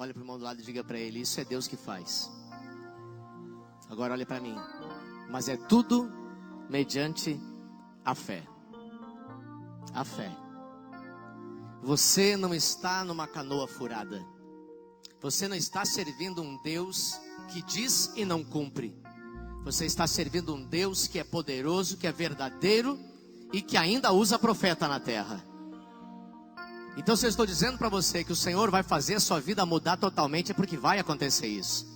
Olha para o irmão do lado e diga para ele: isso é Deus que faz. Agora olha para mim. Mas é tudo mediante a fé. A fé. Você não está numa canoa furada. Você não está servindo um Deus que diz e não cumpre. Você está servindo um Deus que é poderoso, que é verdadeiro e que ainda usa profeta na terra. Então, se eu estou dizendo para você que o Senhor vai fazer a sua vida mudar totalmente, é porque vai acontecer isso.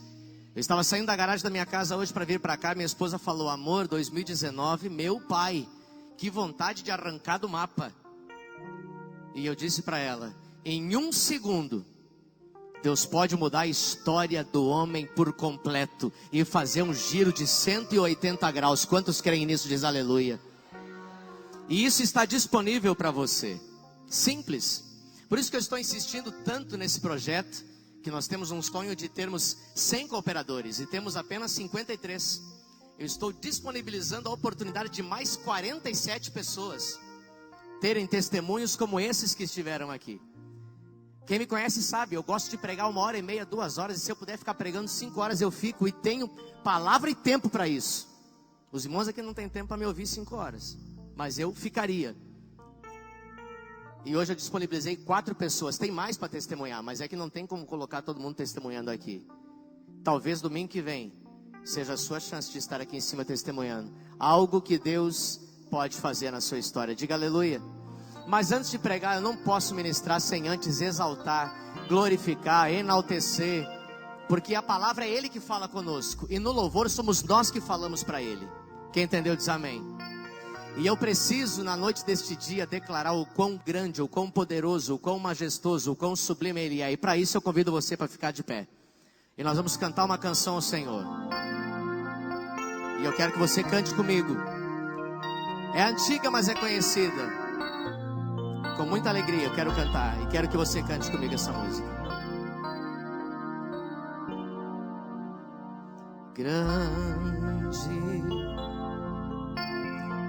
Eu estava saindo da garagem da minha casa hoje para vir para cá. Minha esposa falou: amor, 2019, meu pai, que vontade de arrancar do mapa. E eu disse para ela: em 1 segundo, Deus pode mudar a história do homem por completo e fazer um giro de 180 graus. Quantos creem nisso? Diz aleluia. E isso está disponível para você. Simples. Por isso que eu estou insistindo tanto nesse projeto, que nós temos um sonho de termos 100 cooperadores e temos apenas 53. Eu estou disponibilizando a oportunidade de mais 47 pessoas terem testemunhos como esses que estiveram aqui. Quem me conhece sabe, eu gosto de pregar 1h30, 2 horas, e se eu puder ficar pregando 5 horas eu fico, e tenho palavra e tempo para isso. Os irmãos aqui não têm tempo para me ouvir 5 horas, mas eu ficaria. E hoje eu disponibilizei 4 pessoas, tem mais para testemunhar, mas é que não tem como colocar todo mundo testemunhando aqui. Talvez domingo que vem seja a sua chance de estar aqui em cima testemunhando algo que Deus pode fazer na sua história. Diga aleluia. Mas antes de pregar, eu não posso ministrar sem antes exaltar, glorificar, enaltecer, porque a palavra é Ele que fala conosco, e no louvor somos nós que falamos para Ele. Quem entendeu diz amém. E eu preciso na noite deste dia declarar o quão grande, o quão poderoso, o quão majestoso, o quão sublime Ele é. E para isso eu convido você para ficar de pé. E nós vamos cantar uma canção ao Senhor. E eu quero que você cante comigo. É antiga, mas é conhecida. Com muita alegria eu quero cantar. E quero que você cante comigo essa música. Grande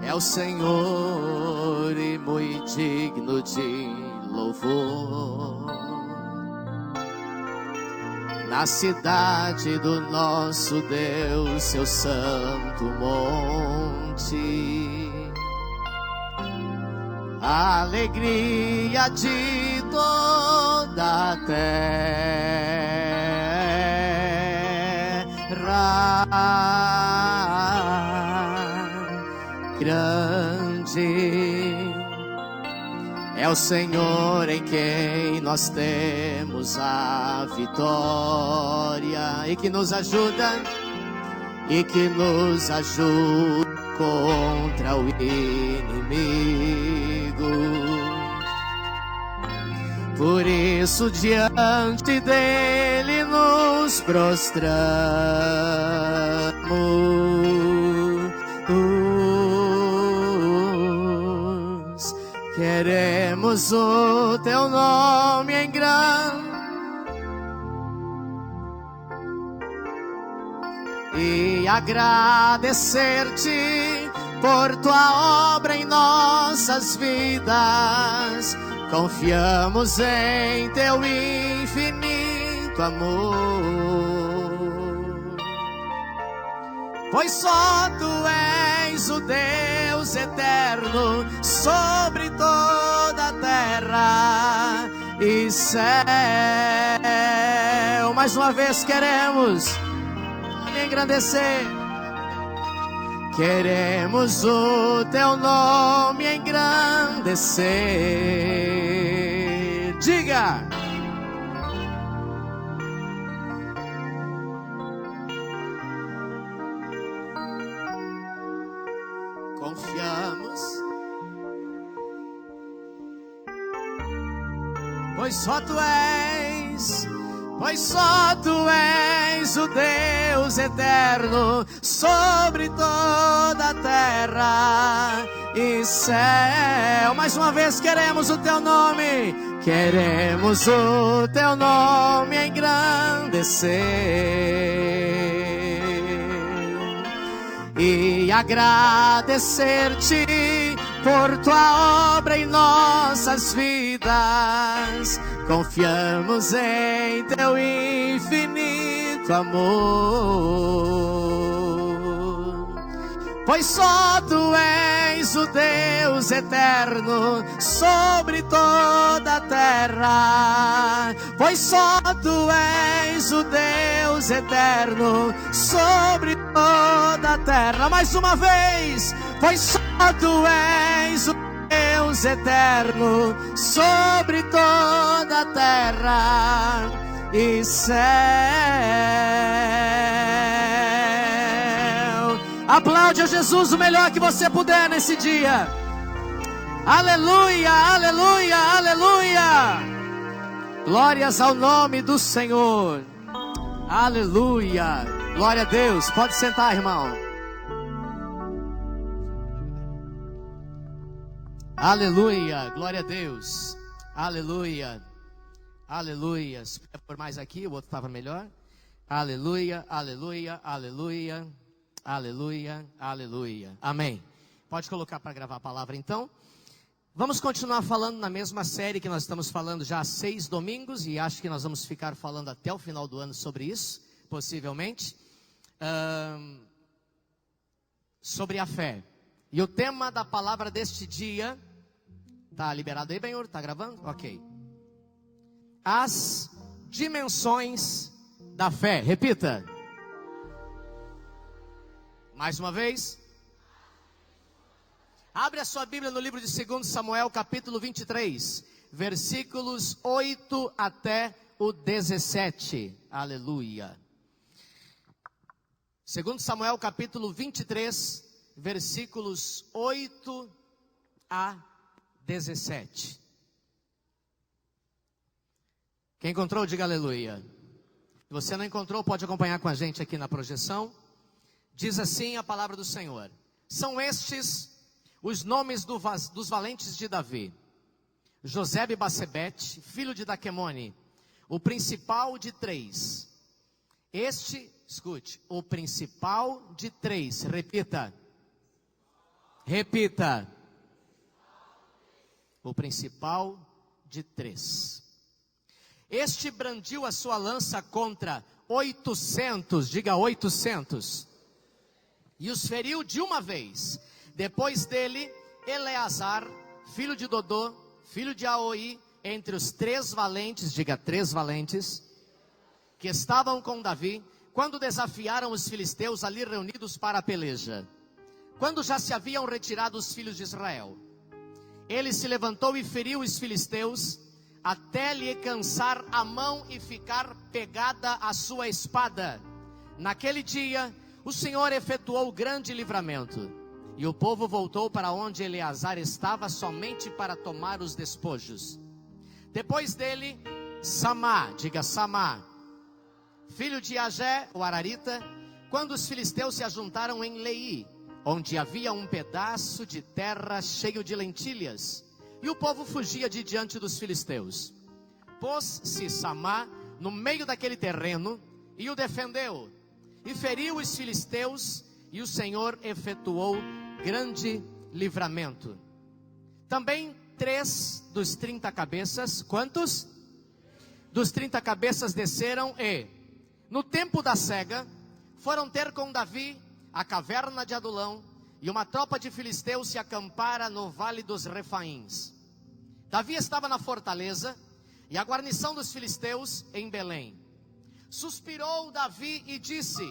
é o Senhor e muito digno de louvor. Na cidade do nosso Deus, seu santo monte, a alegria de toda a terra. Grande é o Senhor em quem nós temos a vitória, e que nos ajuda contra o inimigo. Por isso diante dele nos prostramos. Queremos o teu nome em grande e agradecer-te por tua obra em nossas vidas. Confiamos em teu infinito amor, pois só tu és o Deus eterno sobre toda a terra e céu. Mais uma vez queremos engrandecer. Queremos o teu nome engrandecer. Diga. Confiamos, pois só tu és o Deus eterno sobre toda a terra e céu. Mais uma vez queremos o teu nome, queremos o teu nome engrandecer e agradecer-te por tua obra em nossas vidas. confiamos em teu infinito amor. Pois só tu és o Deus eterno sobre toda a terra. Pois só tu és o Deus eterno sobre toda a terra. Mais uma vez, pois só tu és o Deus eterno sobre toda a terra e céu. Aplaude a Jesus o melhor que você puder nesse dia. Aleluia, aleluia, aleluia. Glórias ao nome do Senhor. Aleluia. Glória a Deus. Pode sentar, irmão. Aleluia. Glória a Deus. Aleluia. Aleluia. Se puder por mais aqui, o outro estava melhor. Aleluia, aleluia, aleluia. Aleluia, aleluia. Amém. Pode colocar para gravar a palavra então. Vamos continuar falando na mesma série que nós estamos falando já há 6 domingos. E acho que nós vamos ficar falando até o final do ano sobre isso, possivelmente. Sobre a fé. E o tema da palavra deste dia, está liberado aí, Benhor? Está gravando? Ok. As dimensões da fé. Repita. Mais uma vez. Abre a sua Bíblia no livro de 2 Samuel, capítulo 23, versículos 8 até o 17. Aleluia. 2 Samuel, capítulo 23, versículos 8 a 17. Quem encontrou, diga aleluia. Se você não encontrou, pode acompanhar com a gente aqui na projeção. Diz assim a palavra do Senhor: são estes os nomes dos valentes de Davi: Josebe-Basebete, filho de Daquemone, o principal de 3. Escute, o principal de 3. Repita. Repita. O principal de 3. Este brandiu a sua lança contra 800, diga 800, e os feriu de uma vez. Depois dele, Eleazar, filho de Dodô, filho de Aoi, entre os 3 valentes, diga 3 valentes, que estavam com Davi, quando desafiaram os filisteus ali reunidos para a peleja. Quando já se haviam retirado os filhos de Israel, ele se levantou e feriu os filisteus, até lhe cansar a mão e ficar pegada a sua espada. Naquele dia, o Senhor efetuou grande livramento, e o povo voltou para onde Eleazar estava, somente para tomar os despojos. Depois dele, Samá, diga Samá, filho de Agé, o Ararita, quando os filisteus se ajuntaram em Leí, onde havia um pedaço de terra cheio de lentilhas, e o povo fugia de diante dos filisteus. Pôs-se Samá no meio daquele terreno e o defendeu, e feriu os filisteus, e o Senhor efetuou grande livramento. Também 3 dos 30 cabeças, quantos? Dos 30 cabeças desceram e, no tempo da cega, foram ter com Davi a caverna de Adulão, e uma tropa de filisteus se acampara no vale dos Refaíns. Davi estava na fortaleza, e a guarnição dos filisteus em Belém. Suspirou Davi e disse: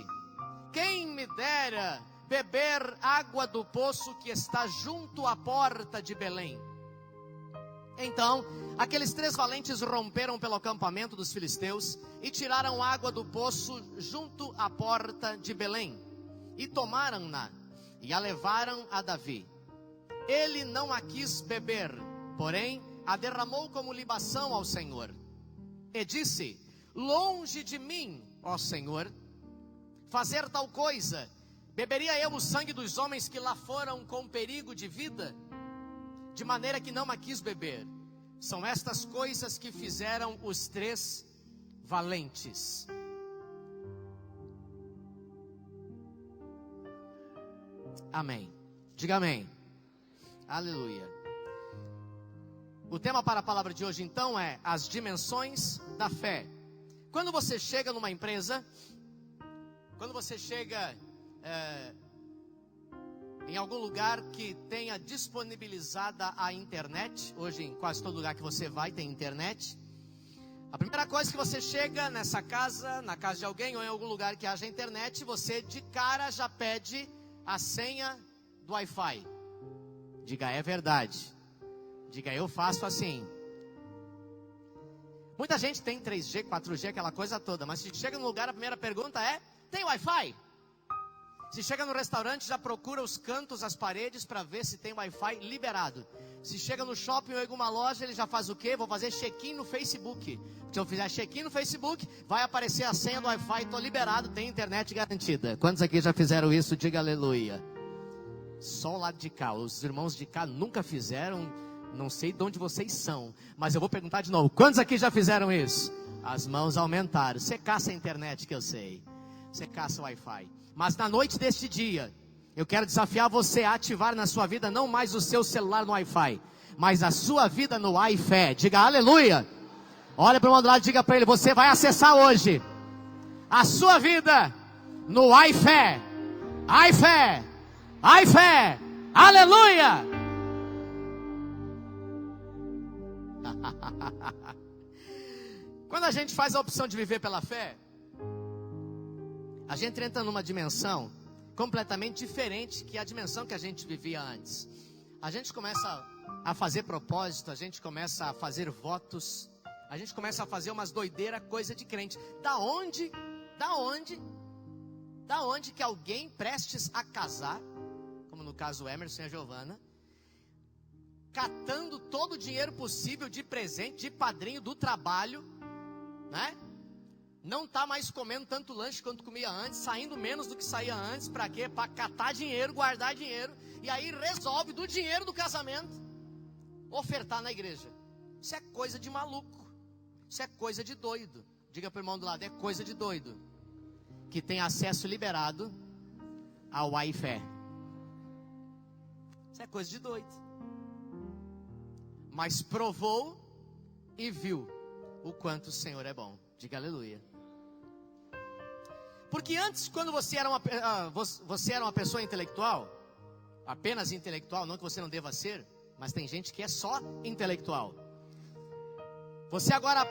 quem me dera beber água do poço que está junto à porta de Belém. Então, aqueles 3 valentes romperam pelo acampamento dos filisteus e tiraram água do poço junto à porta de Belém, e tomaram-na e a levaram a Davi. Ele não a quis beber, porém a derramou como libação ao Senhor, e disse: longe de mim, ó Senhor, fazer tal coisa. Beberia eu o sangue dos homens que lá foram com perigo de vida? De maneira que não a quis beber. São estas coisas que fizeram os 3 valentes. Amém. Diga amém. Aleluia. O tema para a palavra de hoje então é as dimensões da fé. Quando você chega numa empresa, quando você chega em algum lugar que tenha disponibilizada a internet, hoje em quase todo lugar que você vai tem internet, a primeira coisa que você chega nessa casa, na casa de alguém ou em algum lugar que haja internet, você de cara já pede a senha do Wi-Fi. Diga, é verdade. Diga, eu faço assim. Muita gente tem 3G, 4G, aquela coisa toda, mas se chega no lugar, a primeira pergunta é: tem Wi-Fi? Se chega no restaurante, já procura os cantos, as paredes, para ver se tem Wi-Fi liberado. Se chega no shopping ou em alguma loja, ele já faz o quê? Vou fazer check-in no Facebook. Se eu fizer check-in no Facebook, vai aparecer a senha do Wi-Fi, estou liberado, tem internet garantida. Quantos aqui já fizeram isso? Diga aleluia. Só o lado de cá, os irmãos de cá nunca fizeram, não sei de onde vocês são, mas eu vou perguntar de novo, quantos aqui já fizeram isso? As mãos aumentaram. Você caça a internet, que eu sei, você caça o Wi-Fi. Mas na noite deste dia, eu quero desafiar você a ativar na sua vida não mais o seu celular no Wi-Fi, mas a sua vida no Wi-Fi. Diga aleluia. Olha para o outro lado e diga para ele: você vai acessar hoje a sua vida no Wi-Fi. Wi-Fi. Wi-Fi. Aleluia. Quando a gente faz a opção de viver pela fé, a gente entra numa dimensão completamente diferente que a dimensão que a gente vivia antes. A gente começa a fazer propósito, a gente começa a fazer votos, a gente começa a fazer umas doideiras, coisa de crente. Da onde que alguém prestes a casar, como no caso o Emerson e a Giovana, catando todo o dinheiro possível de presente, de padrinho, do trabalho, né? Não está mais comendo tanto lanche quanto comia antes, saindo menos do que saía antes. Para quê? Para catar dinheiro, guardar dinheiro. E aí resolve do dinheiro do casamento ofertar na igreja. Isso é coisa de maluco. Isso é coisa de doido. Diga para o irmão do lado: é coisa de doido. Que tem acesso liberado ao Wi-Fi. Isso é coisa de doido. Mas provou e viu o quanto o Senhor é bom. Diga aleluia. Porque antes, quando você era uma pessoa intelectual, apenas intelectual, não que você não deva ser, mas tem gente que é só intelectual. Você agora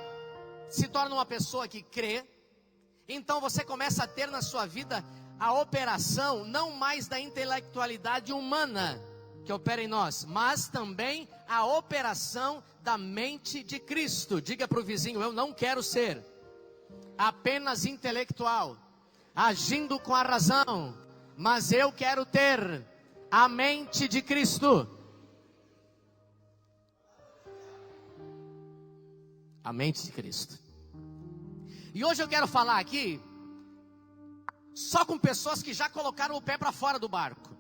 se torna uma pessoa que crê, então você começa a ter na sua vida a operação não mais da intelectualidade humana que opera em nós, mas também a operação da mente de Cristo. Diga para o vizinho: eu não quero ser apenas intelectual, agindo com a razão, mas eu quero ter a mente de Cristo. A mente de Cristo. E hoje eu quero falar aqui só com pessoas que já colocaram o pé para fora do barco.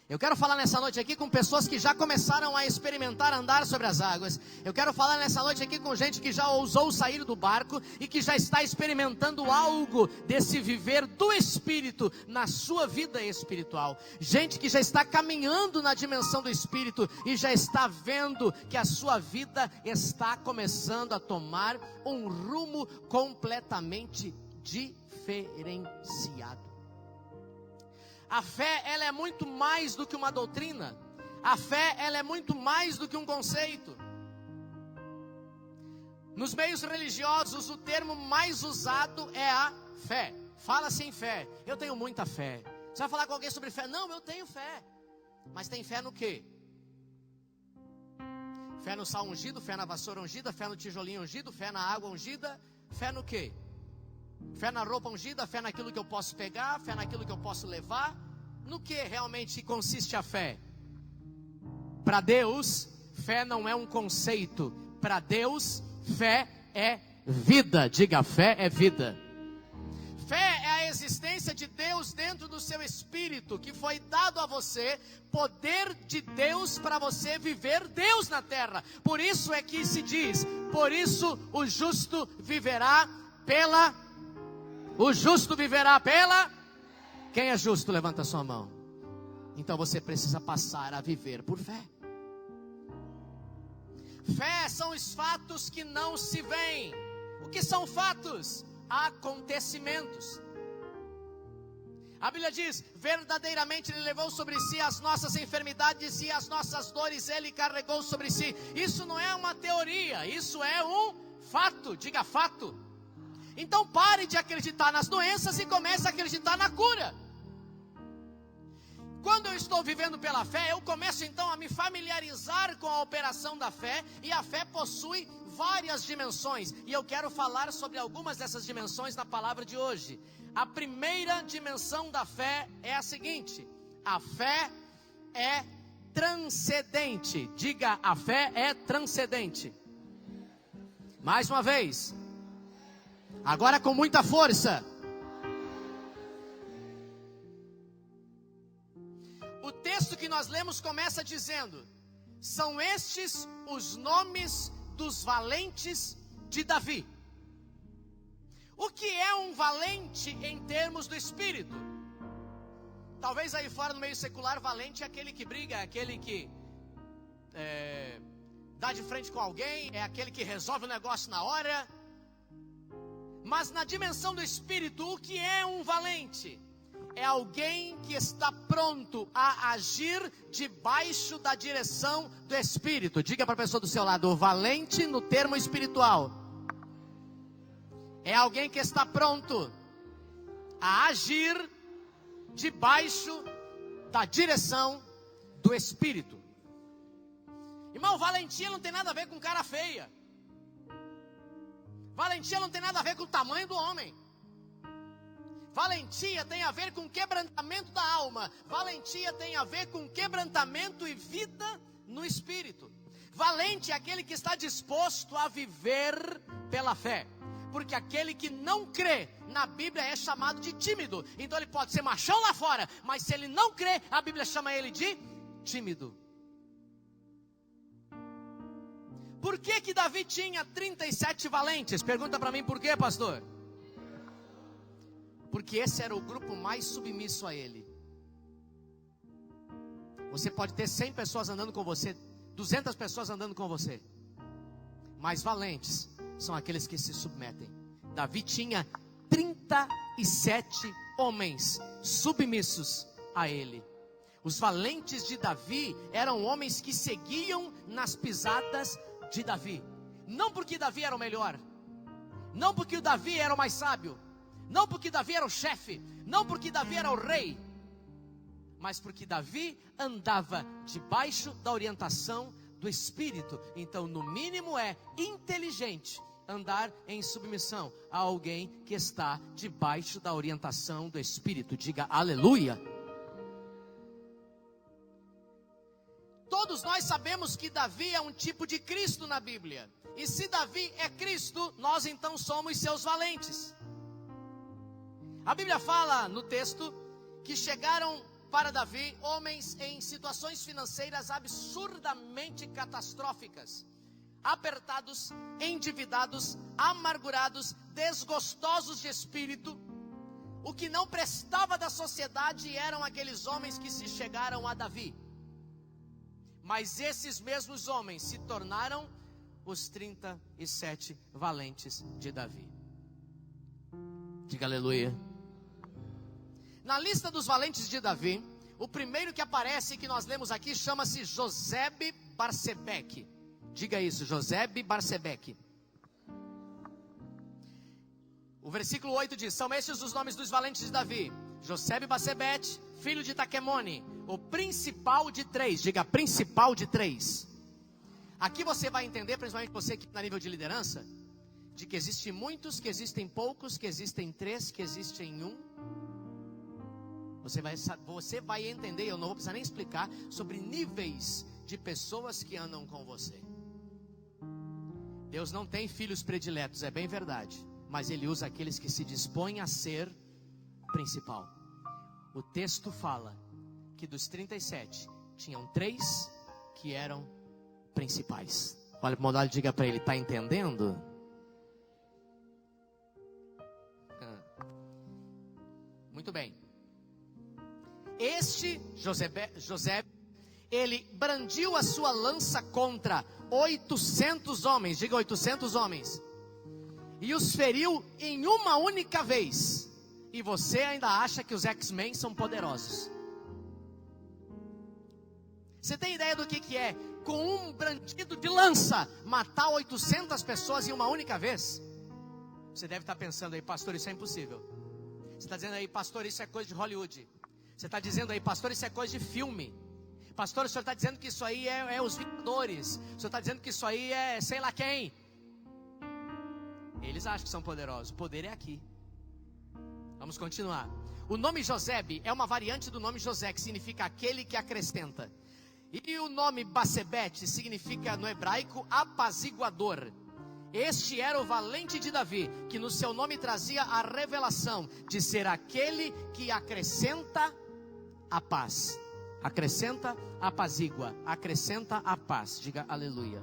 Eu quero falar nessa noite aqui com pessoas que já começaram a experimentar andar sobre as águas. Eu quero falar nessa noite aqui com gente que já ousou sair do barco e que já está experimentando algo desse viver do Espírito na sua vida espiritual. Gente que já está caminhando na dimensão do Espírito e já está vendo que a sua vida está começando a tomar um rumo completamente diferenciado. A fé, ela é muito mais do que uma doutrina. A fé, ela é muito mais do que um conceito. Nos meios religiosos, o termo mais usado é a fé. Fala-se em fé. Eu tenho muita fé. Você vai falar com alguém sobre fé? Não, eu tenho fé. Mas tem fé no quê? Fé no sal ungido, fé na vassoura ungida, fé no tijolinho ungido, fé na água ungida. Fé no quê? Fé na roupa ungida, fé naquilo que eu posso pegar, fé naquilo que eu posso levar. No que realmente consiste a fé? Para Deus, fé não é um conceito. Para Deus, fé é vida. Diga, fé é vida. Fé é a existência de Deus dentro do seu espírito, que foi dado a você, poder de Deus para você viver Deus na terra. Por isso é que se diz: por isso o justo viverá pela... O justo viverá pela... Quem é justo? Levanta a sua mão. Então você precisa passar a viver por fé. Fé são os fatos que não se veem. O que são fatos? Acontecimentos. A Bíblia diz: verdadeiramente Ele levou sobre si as nossas enfermidades e as nossas dores Ele carregou sobre si. Isso não é uma teoria, isso é um fato. Diga fato. Então pare de acreditar nas doenças e comece a acreditar na cura. Quando eu estou vivendo pela fé, eu começo então a me familiarizar com a operação da fé. E a fé possui várias dimensões. E eu quero falar sobre algumas dessas dimensões na palavra de hoje. A primeira dimensão da fé é a seguinte: a fé é transcendente. Diga, a fé é transcendente. Mais uma vez. Agora com muita força. O texto que nós lemos começa dizendo: são estes os nomes dos valentes de Davi. O que é um valente em termos do espírito? Talvez aí fora no meio secular, valente é aquele que briga, é aquele que dá de frente com alguém, é aquele que resolve o negócio na hora. Mas na dimensão do espírito, o que é um valente? É alguém que está pronto a agir debaixo da direção do Espírito. Diga para a pessoa do seu lado: o valente no termo espiritual é alguém que está pronto a agir debaixo da direção do Espírito. Irmão, valentia não tem nada a ver com cara feia. Valentia não tem nada a ver com o tamanho do homem. Valentia tem a ver com quebrantamento da alma. Valentia tem a ver com quebrantamento e vida no espírito. Valente é aquele que está disposto a viver pela fé. Porque aquele que não crê na Bíblia é chamado de tímido. Então ele pode ser machão lá fora, mas se ele não crê, a Bíblia chama ele de tímido. Por que Davi tinha 37 valentes? Pergunta para mim por quê, pastor? Porque esse era o grupo mais submisso a ele. Você pode ter 100 pessoas andando com você, 200 pessoas andando com você, mas valentes são aqueles que se submetem. Davi tinha 37 homens submissos a ele. Os valentes de Davi eram homens que seguiam nas pisadas de Davi. Não porque Davi era o melhor, não porque o Davi era o mais sábio, não porque Davi era o chefe, não porque Davi era o rei, mas porque Davi andava debaixo da orientação do Espírito. Então, no mínimo, é inteligente andar em submissão a alguém que está debaixo da orientação do Espírito. Diga aleluia. Todos nós sabemos que Davi é um tipo de Cristo na Bíblia. E se Davi é Cristo, nós então somos seus valentes. A Bíblia fala no texto que chegaram para Davi homens em situações financeiras absurdamente catastróficas, apertados, endividados, amargurados, desgostosos de espírito. O que não prestava da sociedade eram aqueles homens que se chegaram a Davi. Mas esses mesmos homens se tornaram os 37 valentes de Davi. Diga aleluia. Na lista dos valentes de Davi, o primeiro que aparece, que nós lemos aqui, chama-se Josebe-Barsebeque. Diga isso, Josebe-Barsebeque. O versículo 8 diz: são estes os nomes dos valentes de Davi: Josebe-Barsebete, filho de Taquemone, o principal de 3. Diga, principal de 3. Aqui você vai entender, principalmente você que está na nível de liderança, de que existem muitos, que existem poucos, que existem 3, que existem 1. Você vai entender, eu não vou precisar nem explicar, sobre níveis de pessoas que andam com você. Deus não tem filhos prediletos, é bem verdade, mas Ele usa aqueles que se dispõem a ser principal. O texto fala que dos 37, tinham 3 que eram principais. Olha para o modal e diga para ele: está entendendo? Muito bem. Este José, ele brandiu a sua lança contra 800 homens, diga 800 homens, e os feriu em uma única vez, e você ainda acha que os X-Men são poderosos? Você tem ideia do que é, com um brandido de lança, matar 800 pessoas em uma única vez? Você deve estar pensando aí, pastor, isso é impossível. Você está dizendo aí, pastor, isso é coisa de Hollywood. Você está dizendo aí, pastor, isso é coisa de filme. Pastor, o senhor está dizendo que isso aí é os Vingadores. O senhor está dizendo que isso aí é sei lá quem. Eles acham que são poderosos. O poder é aqui. Vamos continuar. O nome Josebe é uma variante do nome José, que significa aquele que acrescenta. E o nome Basebete significa no hebraico apaziguador. Este era o valente de Davi, que no seu nome trazia a revelação de ser aquele que acrescenta a paz. Acrescenta, apazigua, acrescenta a paz. Diga aleluia.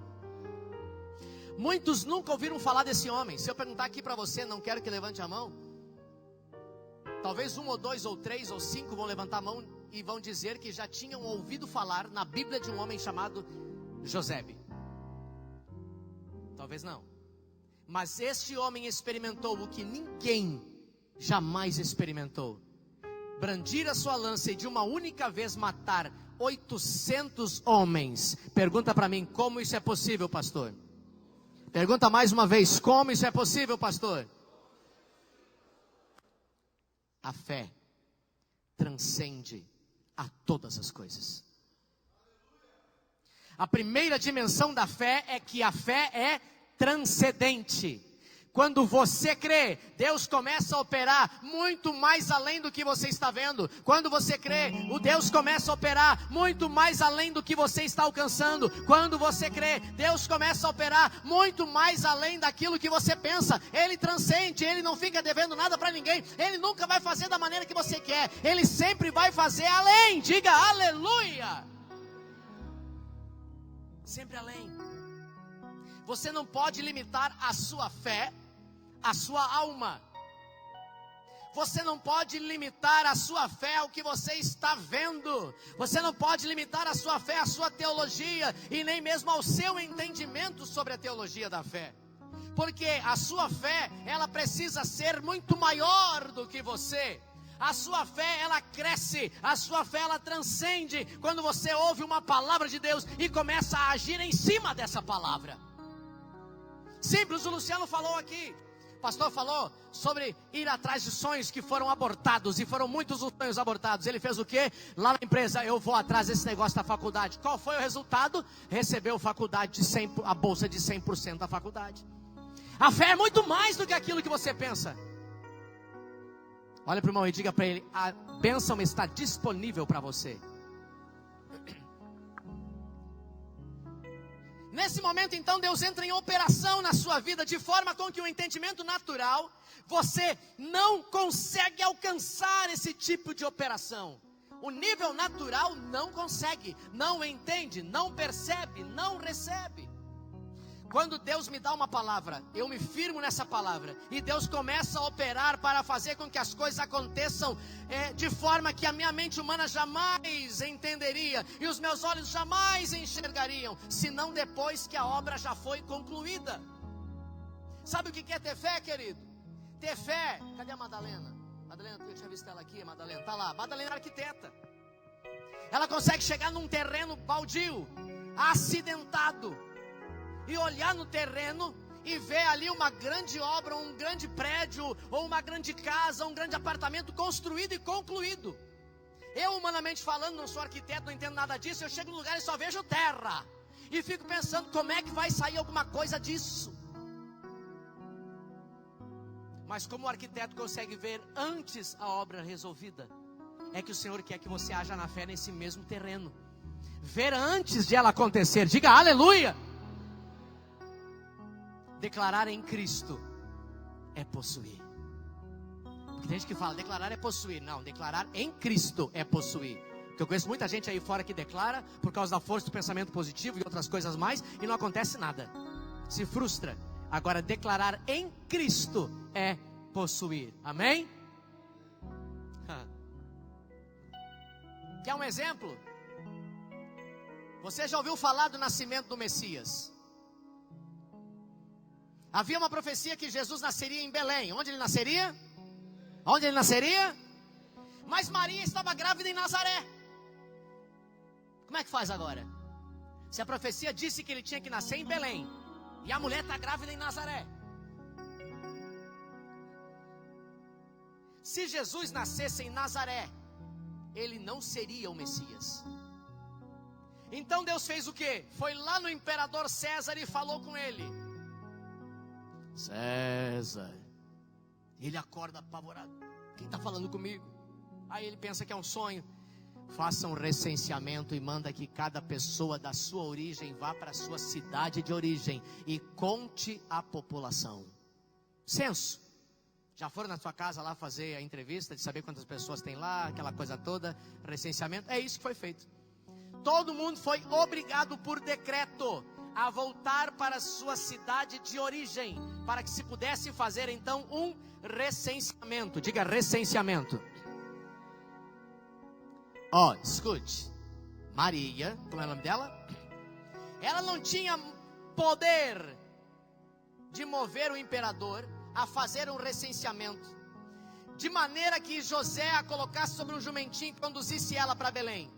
Muitos nunca ouviram falar desse homem. Se eu perguntar aqui para você, não quero que levante a mão. Talvez 1 ou 2 ou 3 ou 5 vão levantar a mão e vão dizer que já tinham ouvido falar na Bíblia de um homem chamado Josebe. Talvez não. Mas este homem experimentou o que ninguém jamais experimentou: brandir a sua lança e de uma única vez matar 800 homens. Pergunta para mim, como isso é possível, pastor? Pergunta mais uma vez, como isso é possível, pastor? A fé transcende a todas as coisas. A primeira dimensão da fé é que a fé é transcendente. Quando você crê, Deus começa a operar muito mais além do que você está vendo. Quando você crê, o Deus começa a operar muito mais além do que você está alcançando. Quando você crê, Deus começa a operar muito mais além daquilo que você pensa. Ele transcende, Ele não fica devendo nada para ninguém. Ele nunca vai fazer da maneira que você quer. Ele sempre vai fazer além. Diga aleluia. Sempre além. Você não pode limitar a sua fé, a sua alma. Você não pode limitar a sua fé ao que você está vendo. Você não pode limitar a sua fé à sua teologia e nem mesmo ao seu entendimento sobre a teologia da fé. Porque a sua fé, ela precisa ser muito maior do que você. A sua fé, ela cresce, a sua fé, ela transcende quando você ouve uma palavra de Deus e começa a agir em cima dessa palavra. Simples, o Luciano falou aqui. O pastor falou sobre ir atrás de sonhos que foram abortados. E foram muitos os sonhos abortados. Ele fez o quê? Lá na empresa, eu vou atrás desse negócio da faculdade. Qual foi o resultado? Recebeu faculdade de 100, a bolsa de 100% da faculdade. A fé é muito mais do que aquilo que você pensa. Olha para o irmão e diga para ele: a bênção está disponível para você. Nesse momento, então, Deus entra em operação na sua vida, de forma com que o entendimento natural, você não consegue alcançar esse tipo de operação. O nível natural não consegue, não entende, não percebe, não recebe. Quando Deus me dá uma palavra, eu me firmo nessa palavra, e Deus começa a operar para fazer com que as coisas aconteçam de forma que a minha mente humana jamais entenderia, e os meus olhos jamais enxergariam, senão depois que a obra já foi concluída. Sabe o que é ter fé, querido? Ter fé, cadê a Madalena? Madalena, eu tinha visto ela aqui, Madalena, está lá. Madalena é arquiteta. Ela consegue chegar num terreno baldio, acidentado, e olhar no terreno e ver ali uma grande obra, um grande prédio, ou uma grande casa, um grande apartamento construído e concluído. Eu, humanamente falando, não sou arquiteto, não entendo nada disso. Eu chego no lugar e só vejo terra, e fico pensando, como é que vai sair alguma coisa disso? Mas como o arquiteto consegue ver antes a obra resolvida, é que o Senhor quer que você haja na fé nesse mesmo terreno. Ver antes de ela acontecer. Diga aleluia. Declarar em Cristo é possuir. Porque tem gente que fala, declarar é possuir. Não, declarar em Cristo é possuir. Porque eu conheço muita gente aí fora que declara por causa da força do pensamento positivo e outras coisas mais, e não acontece nada. Se frustra. Agora, declarar em Cristo é possuir. Amém? Quer um exemplo? Você já ouviu falar do nascimento do Messias? Havia uma profecia que Jesus nasceria em Belém. Onde ele nasceria? Onde ele nasceria? Mas Maria estava grávida em Nazaré. Como é que faz agora? Se a profecia disse que ele tinha que nascer em Belém, e a mulher está grávida em Nazaré. Se Jesus nascesse em Nazaré, ele não seria o Messias. Então Deus fez o quê? Foi lá no imperador César e falou com ele. César. Ele acorda apavorado. Quem está falando comigo? Aí ele pensa que é um sonho. Faça um recenseamento e manda que cada pessoa da sua origem vá para a sua cidade de origem e conte a população. Censo. Já foram na sua casa lá fazer a entrevista, de saber quantas pessoas tem lá, aquela coisa toda, recenseamento? É isso que foi feito. Todo mundo foi obrigado por decreto a voltar para a sua cidade de origem, para que se pudesse fazer então um recenseamento. Diga recenseamento. Ó, escute. Maria, como é o nome dela? Ela não tinha poder de mover o imperador a fazer um recenseamento, de maneira que José a colocasse sobre um jumentinho e conduzisse ela para Belém.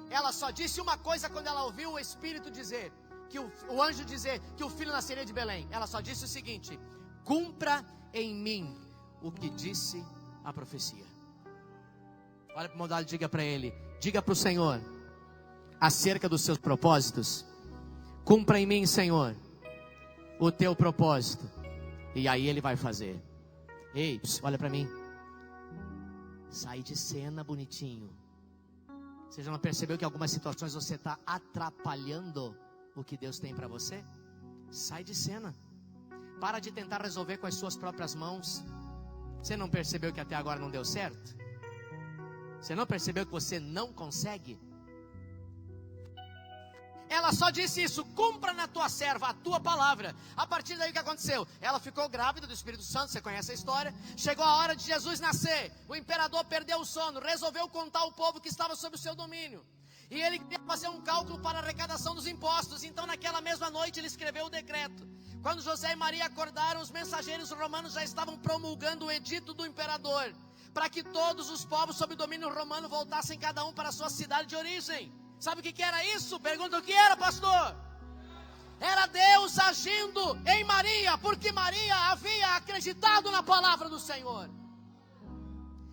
Ela só disse uma coisa quando ela ouviu o Espírito dizer, que o anjo dizer que o filho nasceria de Belém. Ela só disse o seguinte: cumpra em mim o que disse a profecia. Olha para o modelo e diga para ele, diga para o Senhor, acerca dos seus propósitos, cumpra em mim, Senhor, o teu propósito. E aí ele vai fazer. Ei, olha para mim. Sai de cena, bonitinho. Você já não percebeu que em algumas situações você está atrapalhando o que Deus tem para você? Sai de cena. Para de tentar resolver com as suas próprias mãos. Você não percebeu que até agora não deu certo? Você não percebeu que você não consegue? Ela só disse isso: cumpra na tua serva a tua palavra. A partir daí o que aconteceu? Ela ficou grávida do Espírito Santo, você conhece a história. Chegou a hora de Jesus nascer. O imperador perdeu o sono, resolveu contar o povo que estava sob o seu domínio. E ele queria fazer um cálculo para a arrecadação dos impostos. Então naquela mesma noite ele escreveu o decreto. Quando José e Maria acordaram, os mensageiros romanos já estavam promulgando o edito do imperador, para que todos os povos sob domínio romano voltassem cada um para a sua cidade de origem. Sabe o que era isso? Pergunta o que era, pastor? Era Deus agindo em Maria, porque Maria havia acreditado na palavra do Senhor.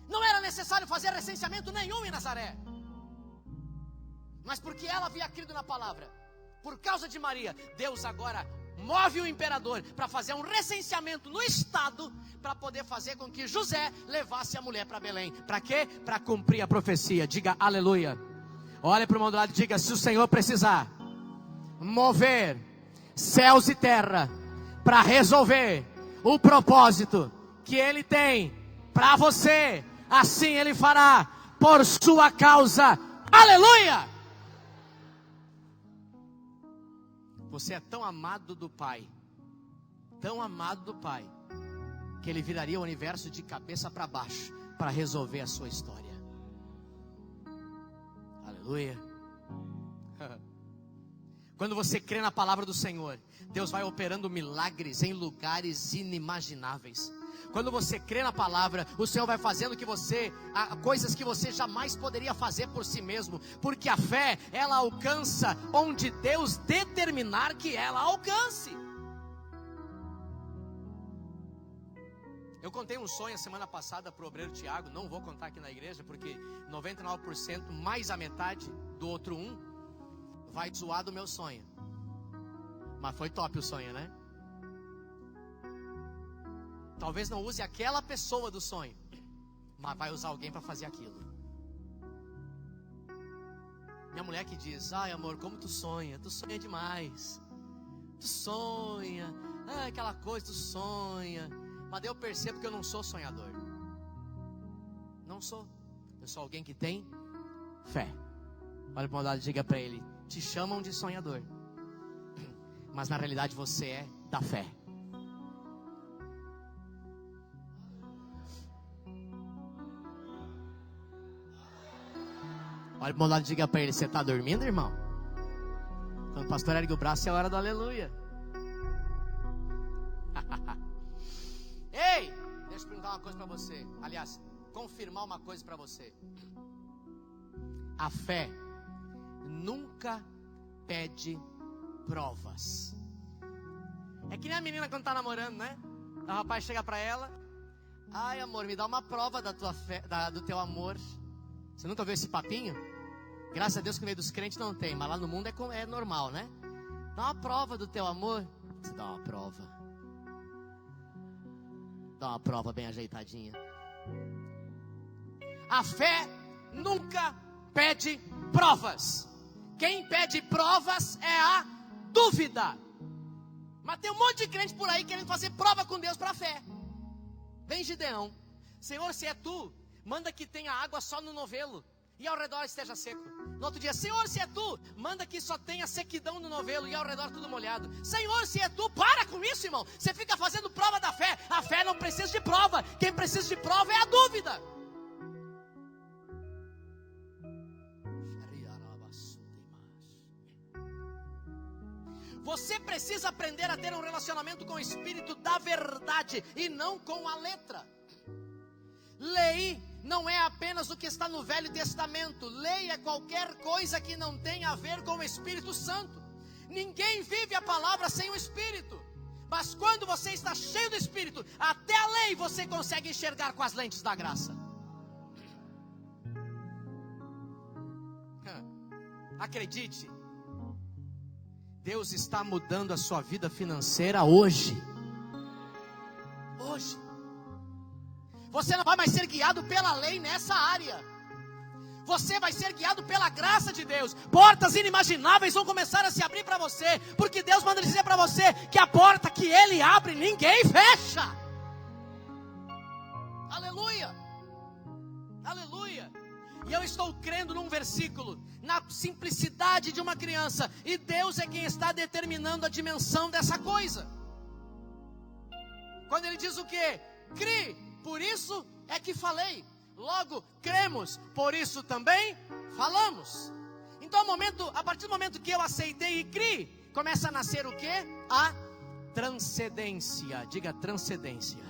Não era necessário fazer recenseamento nenhum em Nazaré, mas porque ela havia crido na palavra, por causa de Maria, Deus agora move o imperador para fazer um recenseamento no estado, para poder fazer com que José levasse a mulher para Belém. Para quê? Para cumprir a profecia. Diga aleluia. Olha para o irmão do lado e diga: se o Senhor precisar mover céus e terra para resolver o propósito que Ele tem para você, assim Ele fará por sua causa. Aleluia! Você é tão amado do Pai, que Ele viraria o universo de cabeça para baixo para resolver a sua história. Aleluia. Quando você crê na palavra do Senhor, Deus vai operando milagres em lugares inimagináveis. Quando você crê na palavra, o Senhor vai fazendo coisas que você jamais poderia fazer por si mesmo, porque a fé, ela alcança onde Deus determinar que ela alcance. Eu contei um sonho a semana passada para o obreiro Tiago. Não vou contar aqui na igreja, porque 99% mais a metade do outro vai zoar do meu sonho. Mas foi top o sonho, né? Talvez não use aquela pessoa do sonho, mas vai usar alguém para fazer aquilo. Minha mulher que diz: ai amor, como tu sonha demais. Tu sonha, aquela coisa, tu sonha. Mas daí eu percebo que eu não sou sonhador. Não sou. Eu sou alguém que tem fé. Olha para o lado e diga para ele: te chamam de sonhador, mas na realidade você é da fé. Olha para o lado e diga para ele: você está dormindo, irmão? Quando o pastor ergue o braço é a hora do aleluia. contar uma coisa para você. Aliás, confirmar uma coisa para você. A fé nunca pede provas. É que nem a menina quando tá namorando, né? O rapaz chega para ela: ai, amor, me dá uma prova da tua fé, do teu amor. Você nunca ouviu esse papinho? Graças a Deus que no meio dos crentes não tem, mas lá no mundo é normal, né? Dá uma prova do teu amor. Você dá uma prova. Dá uma prova bem ajeitadinha. A fé nunca pede provas. Quem pede provas é a dúvida. Mas tem um monte de crente por aí querendo fazer prova com Deus para a fé. Vem Gideão: Senhor, se é tu, manda que tenha água só no novelo e ao redor esteja seco. No outro dia: Senhor, se é tu, manda que só tenha sequidão no novelo e ao redor tudo molhado. Senhor, se é tu, para com isso, irmão. Você fica fazendo prova da fé. A fé não precisa de prova. Quem precisa de prova é a dúvida. Você precisa aprender a ter um relacionamento com o Espírito da verdade e não com a letra. Lei não é apenas o que está no Velho Testamento. Lei é qualquer coisa que não tenha a ver com o Espírito Santo. Ninguém vive a palavra sem o Espírito. Mas quando você está cheio do Espírito, até a lei você consegue enxergar com as lentes da graça. Acredite, Deus está mudando a sua vida financeira hoje. Hoje. Você não vai mais ser guiado pela lei nessa área. Você vai ser guiado pela graça de Deus. Portas inimagináveis vão começar a se abrir para você, porque Deus manda dizer para você que a porta que Ele abre, ninguém fecha. Aleluia. Aleluia. E eu estou crendo num versículo, na simplicidade de uma criança, e Deus é quem está determinando a dimensão dessa coisa. Quando Ele diz o quê? Crie, por isso é que falei. Logo, cremos, por isso também falamos. Então, a partir do momento que eu aceitei e criei, começa a nascer o quê? A transcendência. Diga transcendência.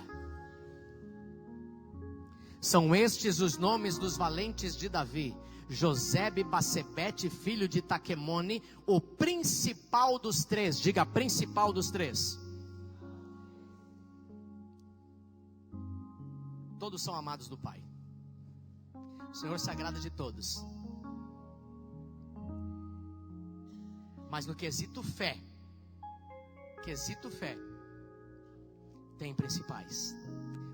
São estes os nomes dos valentes de Davi: Josebe Bassebete, filho de Taquemone, o principal dos três. Diga principal dos três. Todos são amados do Pai. O Senhor se agrada de todos. Mas no quesito fé, tem principais.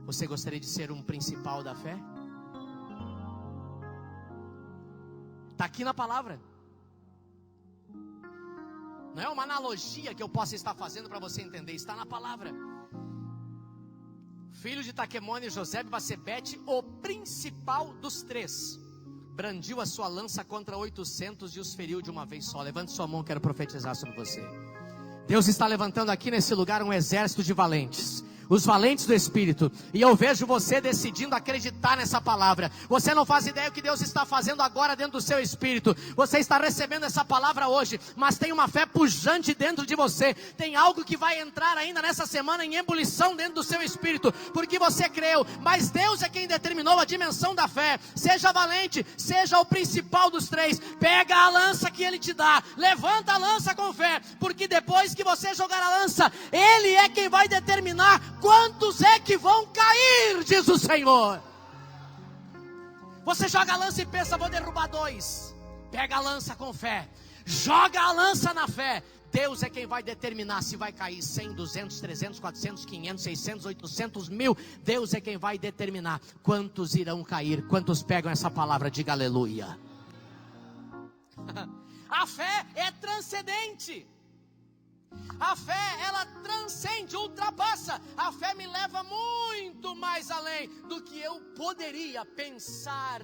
Você gostaria de ser um principal da fé? Está aqui na palavra. Não é uma analogia que eu possa estar fazendo para você entender. Está na palavra. Filho de Taquemone, Josebe Bassebete, o principal dos três, brandiu a sua lança contra 800 e os feriu de uma vez só. Levante sua mão, quero profetizar sobre você. Deus está levantando aqui nesse lugar um exército de valentes. Os valentes do Espírito. E eu vejo você decidindo acreditar nessa palavra. Você não faz ideia o que Deus está fazendo agora dentro do seu espírito. Você está recebendo essa palavra hoje, mas tem uma fé pujante dentro de você. Tem algo que vai entrar ainda nessa semana em ebulição dentro do seu espírito, porque você creu. Mas Deus é quem determinou a dimensão da fé. Seja valente, seja o principal dos três. Pega a lança que Ele te dá, levanta a lança com fé, porque depois que você jogar a lança, Ele é quem vai determinar quantos é que vão cair, diz o Senhor. Você joga a lança e pensa: vou derrubar 2. Pega a lança com fé, joga a lança na fé. Deus é quem vai determinar se vai cair 100, 200, 300, 400, 500, 600, 800, 1000. Deus é quem vai determinar quantos irão cair. Quantos pegam essa palavra? Diga aleluia. A fé é transcendente. A fé, ela transcende, ultrapassa. A fé me leva muito mais além do que eu poderia pensar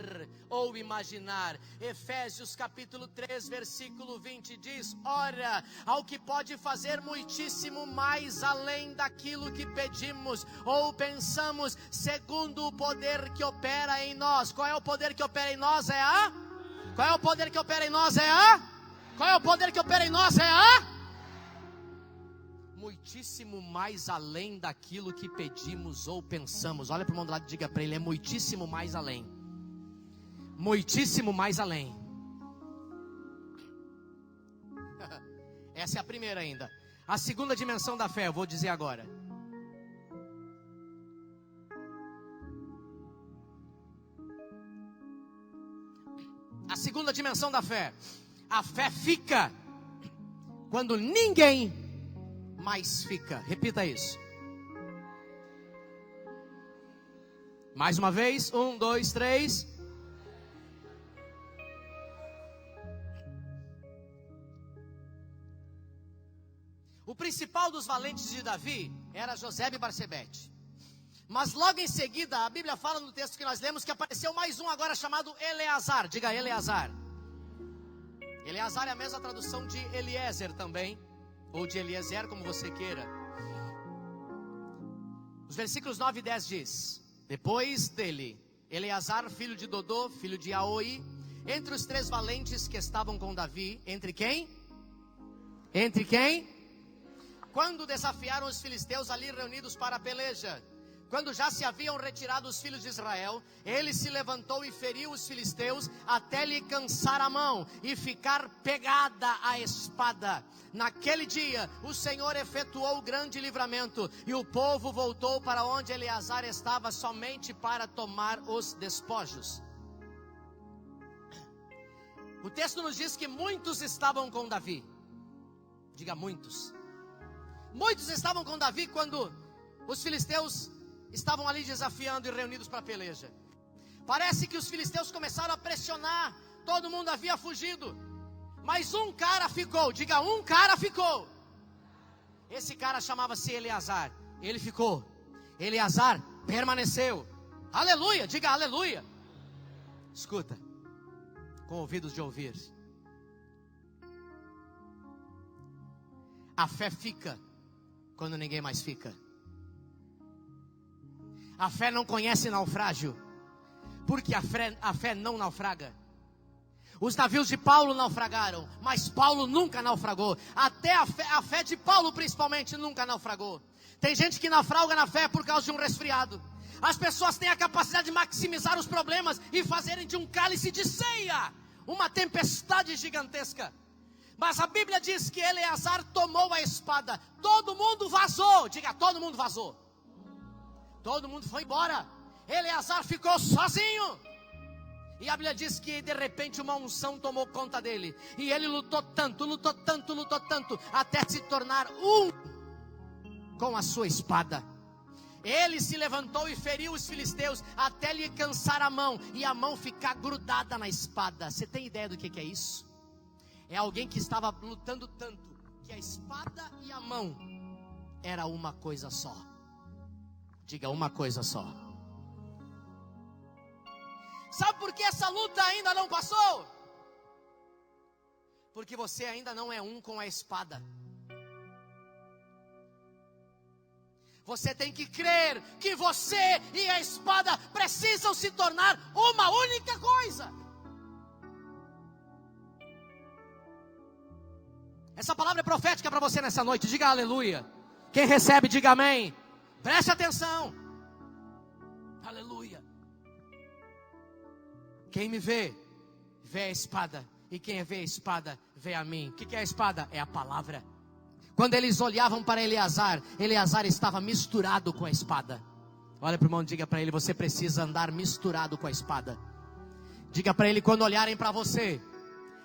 ou imaginar. Efésios capítulo 3, versículo 20 diz: ora, ao que pode fazer muitíssimo mais além daquilo que pedimos ou pensamos, segundo o poder que opera em nós. Qual é o poder que opera em nós? Qual é o poder que opera em nós? Qual é o poder que opera em nós? muitíssimo mais além daquilo que pedimos ou pensamos. Olha para o irmão do lado e diga para ele: é muitíssimo mais além. Muitíssimo mais além. Essa é a primeira ainda. A segunda dimensão da fé, eu vou dizer agora. A segunda dimensão da fé. A fé fica quando ninguém mais fica. Repita isso. Mais uma vez. 1, 2, 3. O principal dos valentes de Davi era José e Barsebete. Mas logo em seguida, a Bíblia fala no texto que nós lemos que apareceu mais um agora chamado Eleazar. Diga Eleazar. Eleazar é a mesma tradução de Eliezer também, ou de Eliezer, como você queira. Os versículos 9 e 10 diz: depois dele, Eleazar, filho de Dodô, filho de Aoi, entre os 3 valentes que estavam com Davi, entre quem? Entre quem? Quando desafiaram os filisteus ali reunidos para a peleja, quando já se haviam retirado os filhos de Israel, ele se levantou e feriu os filisteus até lhe cansar a mão e ficar pegada a espada. Naquele dia o Senhor efetuou grande livramento e o povo voltou para onde Eleazar estava somente para tomar os despojos. O texto nos diz que muitos estavam com Davi. Diga muitos. Muitos estavam com Davi quando os filisteus estavam ali desafiando e reunidos para a peleja. Parece que os filisteus começaram a pressionar. Todo mundo havia fugido, mas um cara ficou. Diga, um cara ficou. Esse cara chamava-se Eleazar. Ele ficou. Eleazar permaneceu. Aleluia, diga aleluia. Escuta, com ouvidos de ouvir. A fé fica quando ninguém mais fica. A fé não conhece naufrágio, porque a fé não naufraga. Os navios de Paulo naufragaram, mas Paulo nunca naufragou. Até a fé de Paulo principalmente nunca naufragou. Tem gente que naufraga na fé por causa de um resfriado. As pessoas têm a capacidade de maximizar os problemas e fazerem de um cálice de ceia uma tempestade gigantesca. Mas a Bíblia diz que Eleazar tomou a espada. Todo mundo vazou. Diga, todo mundo vazou. Todo mundo foi embora. Eleazar ficou sozinho. E a Bíblia diz que de repente uma unção tomou conta dele. E ele lutou tanto, até se tornar um com a sua espada. Ele se levantou e feriu os filisteus até lhe cansar a mão. E a mão ficar grudada na espada. Você tem ideia do que é isso? É alguém que estava lutando tanto que a espada e a mão era uma coisa só. Diga, uma coisa só. Sabe por que essa luta ainda não passou? Porque você ainda não é um com a espada. Você tem que crer que você e a espada precisam se tornar uma única coisa. Essa palavra é profética para você nessa noite. Diga aleluia. Quem recebe, diga amém. Preste atenção. Aleluia. Quem me vê, vê a espada. E quem vê a espada, vê a mim. O que é a espada? É a palavra. Quando eles olhavam para Eleazar, Eleazar estava misturado com a espada. Olha para o irmão, diga para ele: você precisa andar misturado com a espada. Diga para ele: quando olharem para você,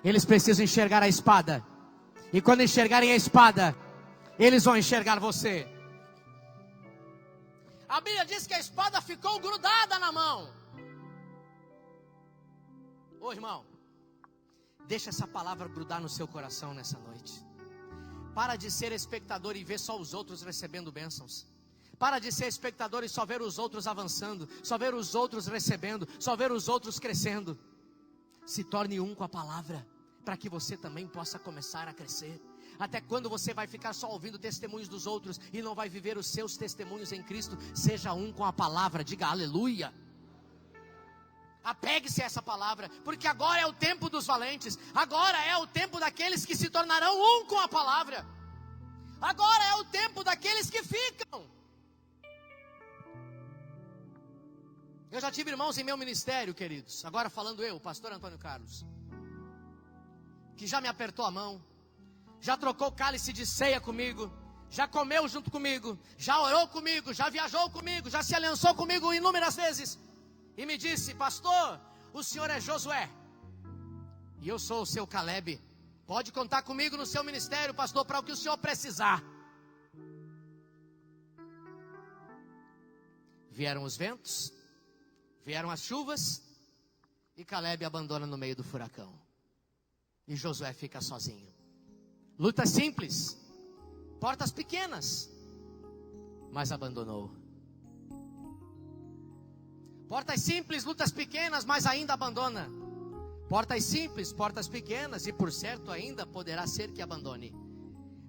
eles precisam enxergar a espada. E quando enxergarem a espada, eles vão enxergar você. A Bíblia diz que a espada ficou grudada na mão. Ô irmão, deixa essa palavra grudar no seu coração nessa noite. Para de ser espectador e ver só os outros recebendo bênçãos. Para de ser espectador e só ver os outros avançando, só ver os outros recebendo, só ver os outros crescendo. Se torne um com a palavra, para que você também possa começar a crescer. Até quando você vai ficar só ouvindo testemunhos dos outros e não vai viver os seus testemunhos em Cristo? Seja um com a palavra, diga aleluia. Apegue-se a essa palavra, porque agora é o tempo dos valentes. Agora é o tempo daqueles que se tornarão um com a palavra. Agora é o tempo daqueles que ficam. Eu já tive irmãos em meu ministério, queridos, agora falando eu, o pastor Antônio Carlos, que já me apertou a mão, já trocou cálice de ceia comigo, já comeu junto comigo, já orou comigo, já viajou comigo, já se aliançou comigo inúmeras vezes, e me disse: pastor, o senhor é Josué, e eu sou o seu Caleb, pode contar comigo no seu ministério, pastor, para o que o senhor precisar. Vieram os ventos, vieram as chuvas, e Caleb abandona no meio do furacão, e Josué fica sozinho. Luta simples, portas pequenas, mas abandonou. Portas simples, lutas pequenas, mas ainda abandona. Portas simples, portas pequenas, e por certo ainda poderá ser que abandone.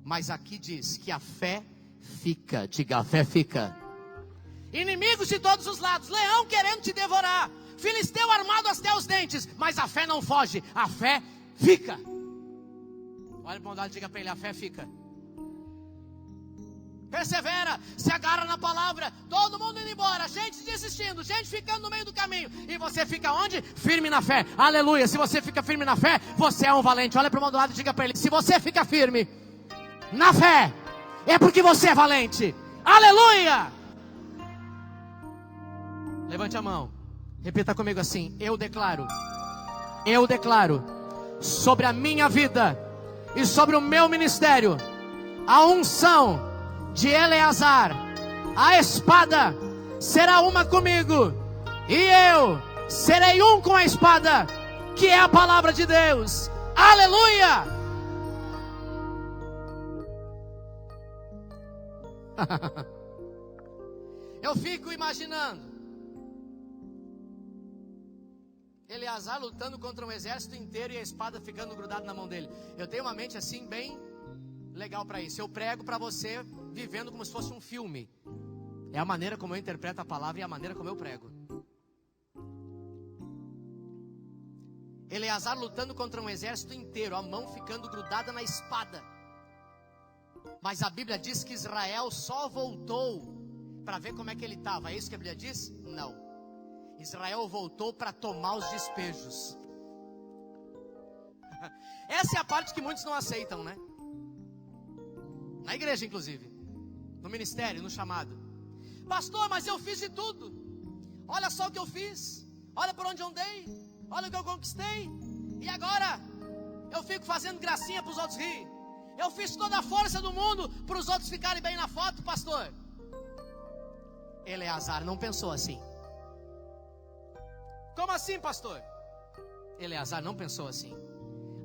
Mas aqui diz que a fé fica. Diga, a fé fica. Inimigos de todos os lados, leão querendo te devorar, filisteu armado até os dentes, mas a fé não foge, a fé fica. Olha para o lado e diga para ele: a fé fica. Persevera, se agarra na palavra. Todo mundo indo embora, gente desistindo, gente ficando no meio do caminho, e você fica onde? Firme na fé. Aleluia. Se você fica firme na fé, você é um valente. Olha para o lado e diga para ele: se você fica firme na fé, é porque você é valente. Aleluia. Levante a mão, repita comigo assim: eu declaro sobre a minha vida e sobre o meu ministério a unção de Eleazar. A espada será uma comigo, e eu serei um com a espada, que é a palavra de Deus. Aleluia. Eu fico imaginando Eleazar lutando contra um exército inteiro e a espada ficando grudada na mão dele. Eu tenho uma mente assim bem legal para isso. Eu prego para você vivendo como se fosse um filme. É a maneira como eu interpreto a palavra e a maneira como eu prego. Eleazar lutando contra um exército inteiro, a mão ficando grudada na espada. Mas a Bíblia diz que Israel só voltou para ver como é que ele estava. É isso que a Bíblia diz? Não. Israel voltou para tomar os despejos. Essa é a parte que muitos não aceitam, né? Na igreja, inclusive, no ministério, no chamado. Pastor, mas eu fiz de tudo. Olha só o que eu fiz. Olha por onde eu andei. Olha o que eu conquistei. E agora eu fico fazendo gracinha para os outros rir. Eu fiz toda a força do mundo para os outros ficarem bem na foto, pastor. Eleazar não pensou assim. Como assim, pastor? Eleazar não pensou assim.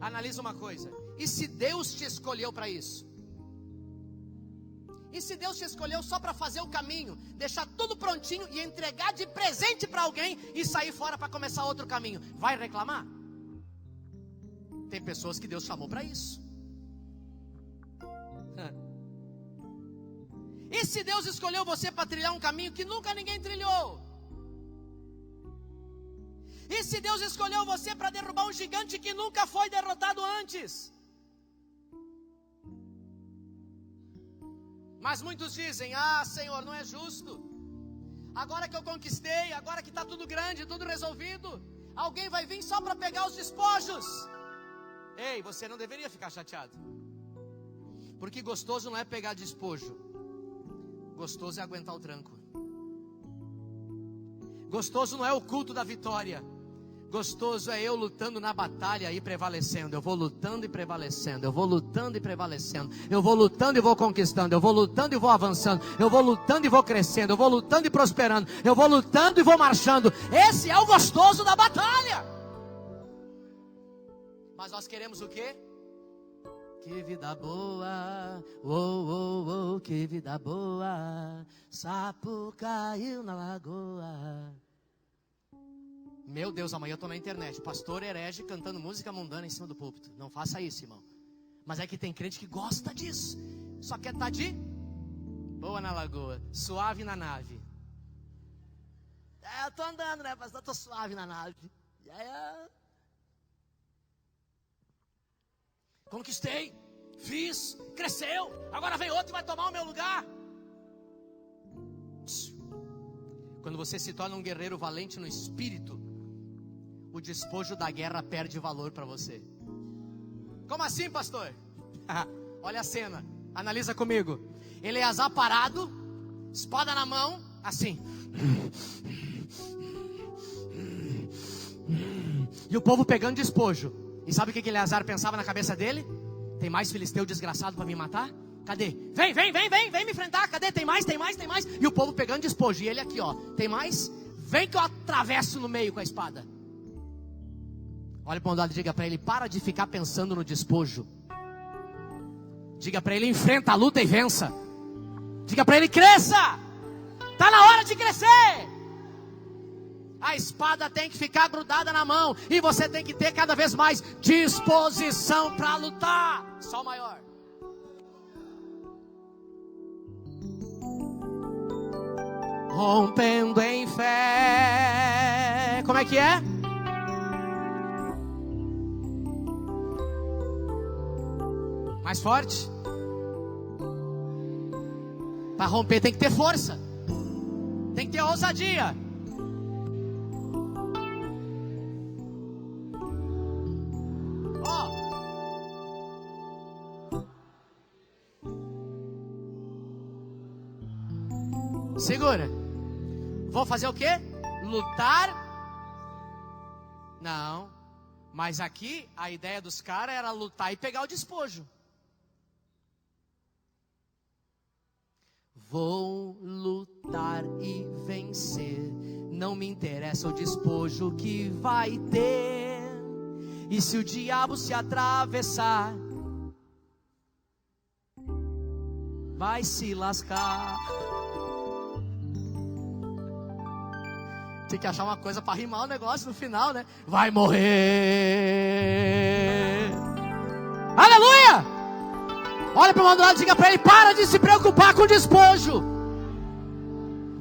Analisa uma coisa: e se Deus te escolheu para isso? E se Deus te escolheu só para fazer o caminho, deixar tudo prontinho e entregar de presente para alguém e sair fora para começar outro caminho, vai reclamar? Tem pessoas que Deus chamou para isso. E se Deus escolheu você para trilhar um caminho que nunca ninguém trilhou? E se Deus escolheu você para derrubar um gigante que nunca foi derrotado antes? Mas muitos dizem: ah, Senhor, não é justo. Agora que eu conquistei, agora que está tudo grande, tudo resolvido, alguém vai vir só para pegar os despojos. Ei, você não deveria ficar chateado. Porque gostoso não é pegar despojo. Gostoso é aguentar o tranco. Gostoso não é o culto da vitória. Gostoso é eu lutando na batalha e prevalecendo. Eu vou lutando e prevalecendo. Eu vou lutando e prevalecendo. Eu vou lutando e vou conquistando. Eu vou lutando e vou avançando. Eu vou lutando e vou crescendo. Eu vou lutando e prosperando. Eu vou lutando e vou marchando. Esse é o gostoso da batalha. Mas nós queremos o quê? Que vida boa, oh, oh, oh, que vida boa. Sapo caiu na lagoa. Meu Deus, amanhã eu estou na internet. Pastor herege cantando música mundana em cima do púlpito. Não faça isso, irmão. Mas é que tem crente que gosta disso. Só quer estar de boa na lagoa, suave na nave. Eu estou andando, né, pastor? Estou suave na nave. Conquistei, fiz, cresceu, agora vem outro e vai tomar o meu lugar. Quando você se torna um guerreiro valente no espírito, o despojo da guerra perde valor para você. Como assim, pastor? Olha a cena, analisa comigo. Eleazar parado, espada na mão, assim. E o povo pegando despojo. E sabe o que Eleazar pensava na cabeça dele? Tem mais filisteu desgraçado para me matar? Cadê? Vem me enfrentar. Cadê? Tem mais. E o povo pegando despojo. E ele aqui, ó. Tem mais? Vem que eu atravesso no meio com a espada. Olha para o lado e diga para ele: para de ficar pensando no despojo. Diga para ele: enfrenta a luta e vença. Diga para ele: cresça. Está na hora de crescer. A espada tem que ficar grudada na mão. E você tem que ter cada vez mais disposição para lutar. Só o maior. Rompendo em fé. Como é que é? Mais forte. Para romper tem que ter força. Tem que ter ousadia. Segura. Vou fazer o quê? Lutar? Não. Mas aqui a ideia dos caras era lutar e pegar o despojo. Vou lutar e vencer. Não me interessa o despojo que vai ter. E se o diabo se atravessar, vai se lascar. Tem que achar uma coisa para rimar o negócio no final, né? Vai morrer. Aleluia! Olha para o lado e diga para ele: para de se preocupar com o despojo.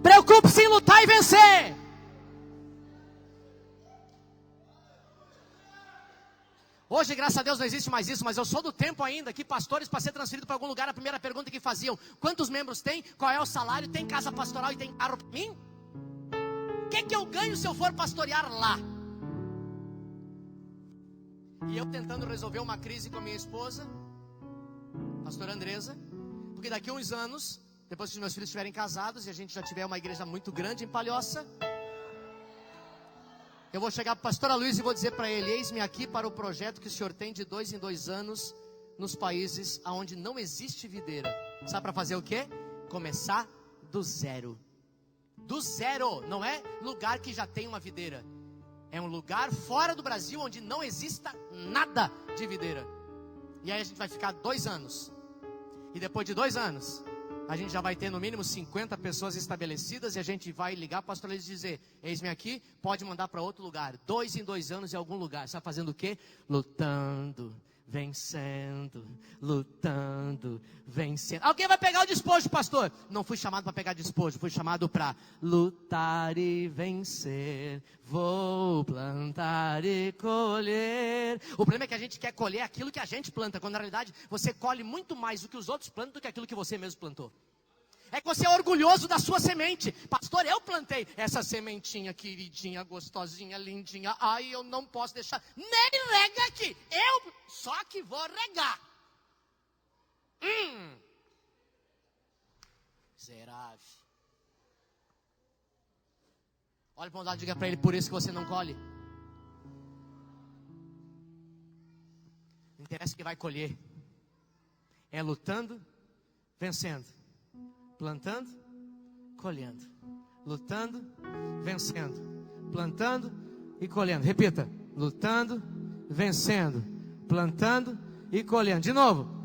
Preocupe-se em lutar e vencer. Hoje, graças a Deus, não existe mais isso, mas eu sou do tempo ainda que pastores, para ser transferido para algum lugar, a primeira pergunta que faziam: quantos membros tem? Qual é o salário? Tem casa pastoral e tem carro para mim? O que eu ganho se eu for pastorear lá? E eu tentando resolver uma crise com a minha esposa, pastora Andresa, porque daqui a uns anos, depois que os meus filhos estiverem casados e a gente já tiver uma igreja muito grande em Palhoça, eu vou chegar para a pastora Luiz e vou dizer para ele: eis-me aqui para o projeto que o senhor tem de 2 em 2 anos nos países onde não existe videira. Sabe para fazer o quê? Começar do zero. Do zero, não é lugar que já tem uma videira. É um lugar fora do Brasil onde não exista nada de videira. E aí a gente vai ficar 2 anos. E depois de 2 anos, a gente já vai ter no mínimo 50 pessoas estabelecidas. E a gente vai ligar para o pastor e dizer: eis-me aqui, pode mandar para outro lugar. 2 em 2 anos em algum lugar. Está fazendo o quê? Lutando, vencendo, lutando, vencendo. Alguém vai pegar o despojo, pastor? Não fui chamado para pegar despojo, fui chamado para lutar e vencer. Vou plantar e colher. O problema é que a gente quer colher aquilo que a gente planta, quando na realidade você colhe muito mais do que os outros plantam do que aquilo que você mesmo plantou. É que você é orgulhoso da sua semente. Pastor, eu plantei essa sementinha queridinha, gostosinha, lindinha. Ai, eu não posso deixar. Nem rega aqui. Eu só que vou regar. Miserável. Olha para um lado e diga para ele: por isso que você não colhe. Não interessa que vai colher. É lutando, vencendo. Plantando, colhendo. Lutando, vencendo. Plantando e colhendo. Repita: lutando, vencendo. Plantando e colhendo. De novo.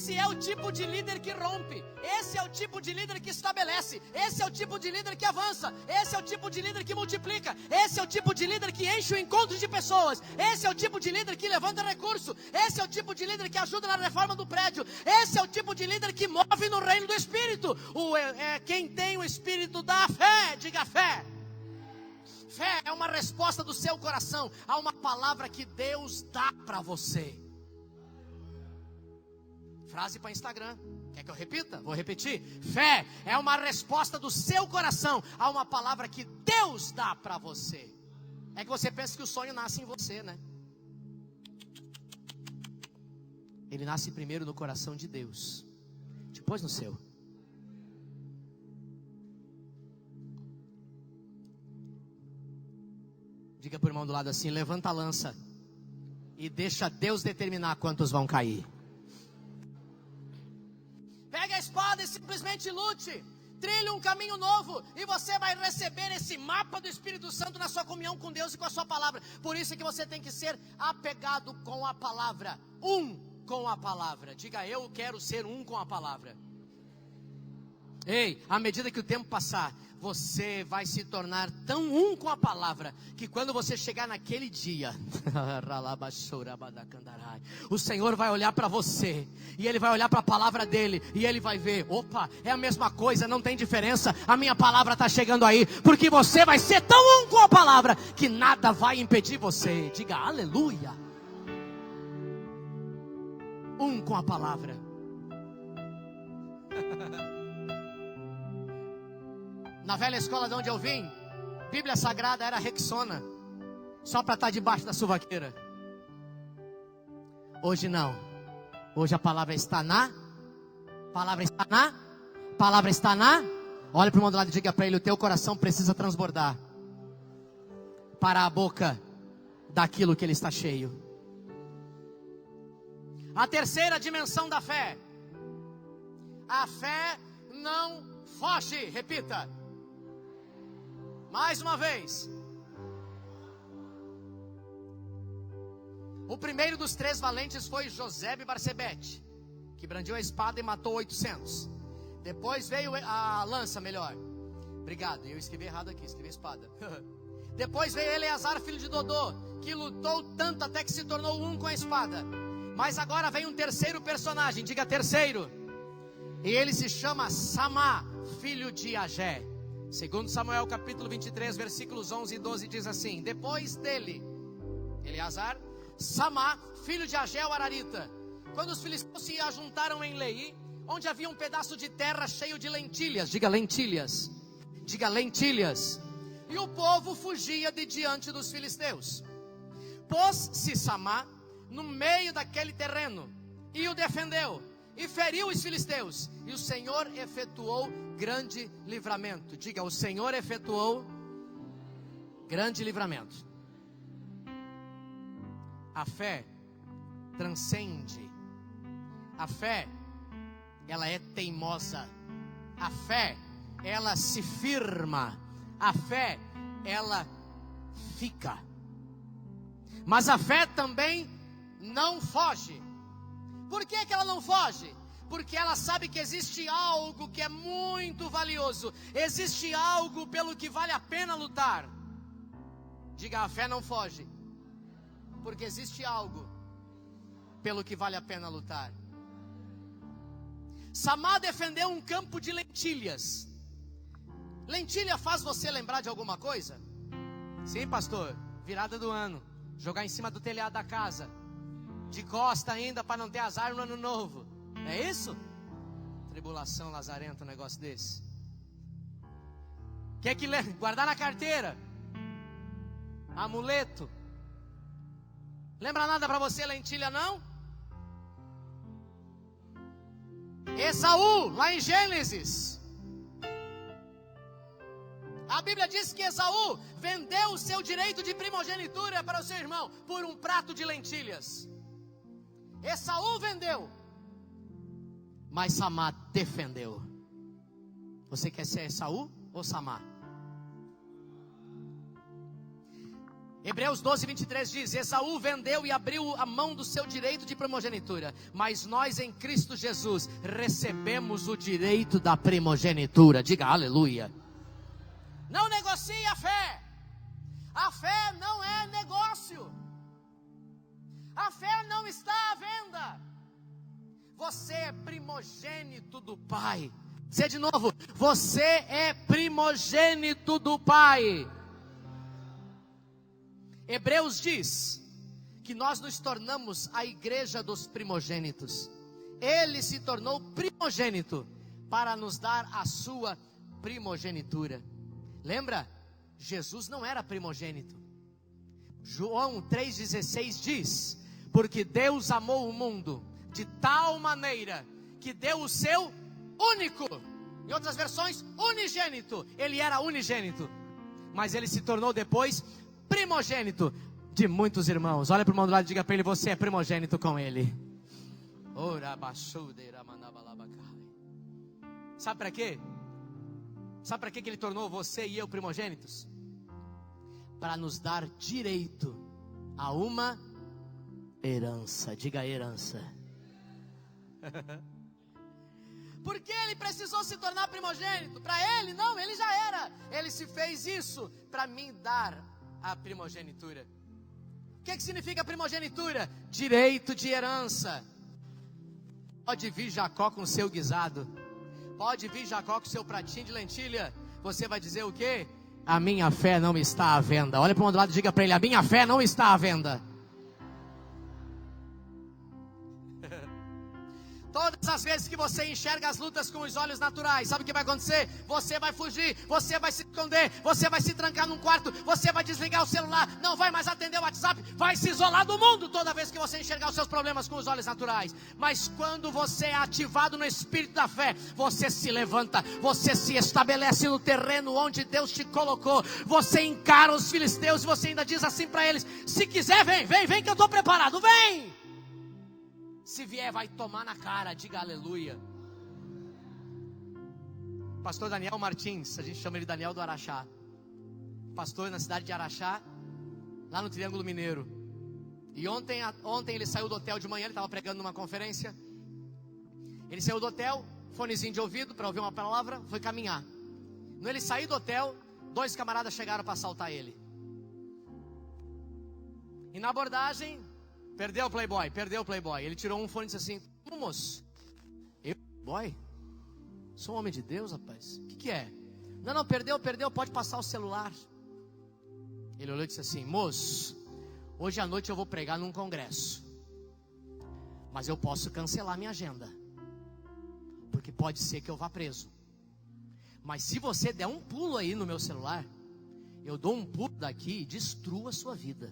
Esse é o tipo de líder que rompe. Esse é o tipo de líder que estabelece. Esse é o tipo de líder que avança. Esse é o tipo de líder que multiplica. Esse é o tipo de líder que enche o encontro de pessoas. Esse é o tipo de líder que levanta recurso. Esse é o tipo de líder que ajuda na reforma do prédio. Esse é o tipo de líder que move no reino do Espírito. Quem tem o Espírito da fé, diga fé. Fé é uma resposta do seu coração a uma palavra que Deus dá para você. Frase para Instagram. Quer que eu repita? Vou repetir. Fé é uma resposta do seu coração a uma palavra que Deus dá para você. É que você pensa que o sonho nasce em você, né? Ele nasce primeiro no coração de Deus, depois no seu. Diga para o irmão do lado assim: levanta a lança e deixa Deus determinar quantos vão cair. Pega a espada e simplesmente lute. Trilhe um caminho novo e você vai receber esse mapa do Espírito Santo na sua comunhão com Deus e com a sua palavra. Por isso é que você tem que ser apegado com a palavra, com a palavra. Diga: eu quero ser com a palavra. Ei, à medida que o tempo passar, você vai se tornar tão com a palavra, que quando você chegar naquele dia, o Senhor vai olhar para você, e Ele vai olhar para a palavra dEle, e Ele vai ver: opa, é a mesma coisa, não tem diferença, a minha palavra está chegando aí, porque você vai ser tão com a palavra, que nada vai impedir você. Diga aleluia. Com a palavra. Na velha escola de onde eu vim, Bíblia Sagrada era Rexona, só para estar debaixo da suvaqueira. Hoje não. Hoje a palavra está na. Palavra está na. Palavra está na. Olha para o irmão do lado e diga para ele: o teu coração precisa transbordar para a boca daquilo que ele está cheio. A terceira dimensão da fé. A fé não foge. Repita. Mais uma vez. O primeiro dos 3 valentes foi José Barsebete, que brandiu a espada e matou 800. Depois veio a lança, melhor. Obrigado, eu escrevi errado aqui, escrevi espada. Depois veio Eleazar, filho de Dodô, que lutou tanto até que se tornou com a espada. Mas agora vem um terceiro personagem, diga terceiro. E ele se chama Samá, filho de Agé. Segundo Samuel capítulo 23, versículos 11 e 12 diz assim: depois dele, Eleazar, Samá, filho de Agé o Ararita. Quando os filisteus se ajuntaram em Leí, onde havia um pedaço de terra cheio de lentilhas, diga lentilhas, diga lentilhas. E o povo fugia de diante dos filisteus. Pôs-se Samá no meio daquele terreno e o defendeu, e feriu os filisteus, e o Senhor efetuou grande livramento. Diga: o Senhor efetuou grande livramento. A fé transcende. A fé, ela é teimosa. A fé, ela se firma. A fé, ela fica. Mas a fé também não foge. Por que ela não foge? Porque ela sabe que existe algo que é muito valioso. Existe algo pelo que vale a pena lutar. Diga: a fé não foge, porque existe algo pelo que vale a pena lutar. Samá defendeu um campo de lentilhas. Lentilha faz você lembrar de alguma coisa? Sim, pastor. Virada do ano, jogar em cima do telhado da casa, de costa ainda, para não ter azar no ano novo. É isso? Tribulação lazarenta, um negócio desse. Quer que guardar na carteira? Amuleto. Lembra nada para você lentilha, não? Esaú, lá em Gênesis, a Bíblia diz que Esaú vendeu o seu direito de primogenitura para o seu irmão por um prato de lentilhas. Esaú vendeu, mas Samá defendeu. Você quer ser Esaú ou Samá? Hebreus 12, 23 diz: Esaú vendeu e abriu a mão do seu direito de primogenitura, mas nós em Cristo Jesus recebemos o direito da primogenitura. Diga aleluia. Não negocie a fé. A fé não é negócio. A fé não está à venda. Você é primogênito do Pai. Dizer de novo: você é primogênito do Pai. Hebreus diz que nós nos tornamos a igreja dos primogênitos. Ele se tornou primogênito para nos dar a sua primogenitura. Lembra? Jesus não era primogênito. João 3,16 diz: porque Deus amou o mundo de tal maneira que deu o seu único, em outras versões, unigênito. Ele era unigênito, mas ele se tornou depois primogênito de muitos irmãos. Olha para o irmão do lado e diga para ele: você é primogênito com ele. Sabe para quê? Sabe para quê que ele tornou você e eu primogênitos? Para nos dar direito a uma herança. Diga herança. Por que ele precisou se tornar primogênito? Para ele não, ele já era. Ele se fez isso para mim dar a primogenitura. O que significa primogenitura? Direito de herança. Pode vir Jacó com seu guisado, pode vir Jacó com seu pratinho de lentilha. Você vai dizer o quê? A minha fé não está à venda. Olha para o outro lado e diga para ele: a minha fé não está à venda. Todas as vezes que você enxerga as lutas com os olhos naturais, sabe o que vai acontecer? Você vai fugir, você vai se esconder, você vai se trancar num quarto, você vai desligar o celular, não vai mais atender o WhatsApp, vai se isolar do mundo toda vez que você enxergar os seus problemas com os olhos naturais. Mas quando você é ativado no espírito da fé, você se levanta, você se estabelece no terreno onde Deus te colocou, você encara os filisteus e você ainda diz assim para eles: se quiser vem que eu estou preparado, vem! Se vier, vai tomar na cara. Diga aleluia. Pastor Daniel Martins, a gente chama ele Daniel do Araxá, pastor na cidade de Araxá, lá no Triângulo Mineiro. E ontem ele saiu do hotel de manhã, ele estava pregando numa conferência. Ele saiu do hotel, fonezinho de ouvido para ouvir uma palavra, foi caminhar. Quando ele saiu do hotel, 2 camaradas chegaram para assaltar ele. E na abordagem, perdeu o Playboy. Ele tirou um fone e disse assim: moço, eu, boy, sou um homem de Deus, rapaz. O que é? Não, perdeu, pode passar o celular. Ele olhou e disse assim: moço, hoje à noite eu vou pregar num congresso, mas eu posso cancelar minha agenda, porque pode ser que eu vá preso. Mas se você der um pulo aí no meu celular, eu dou um pulo daqui e destruo a sua vida.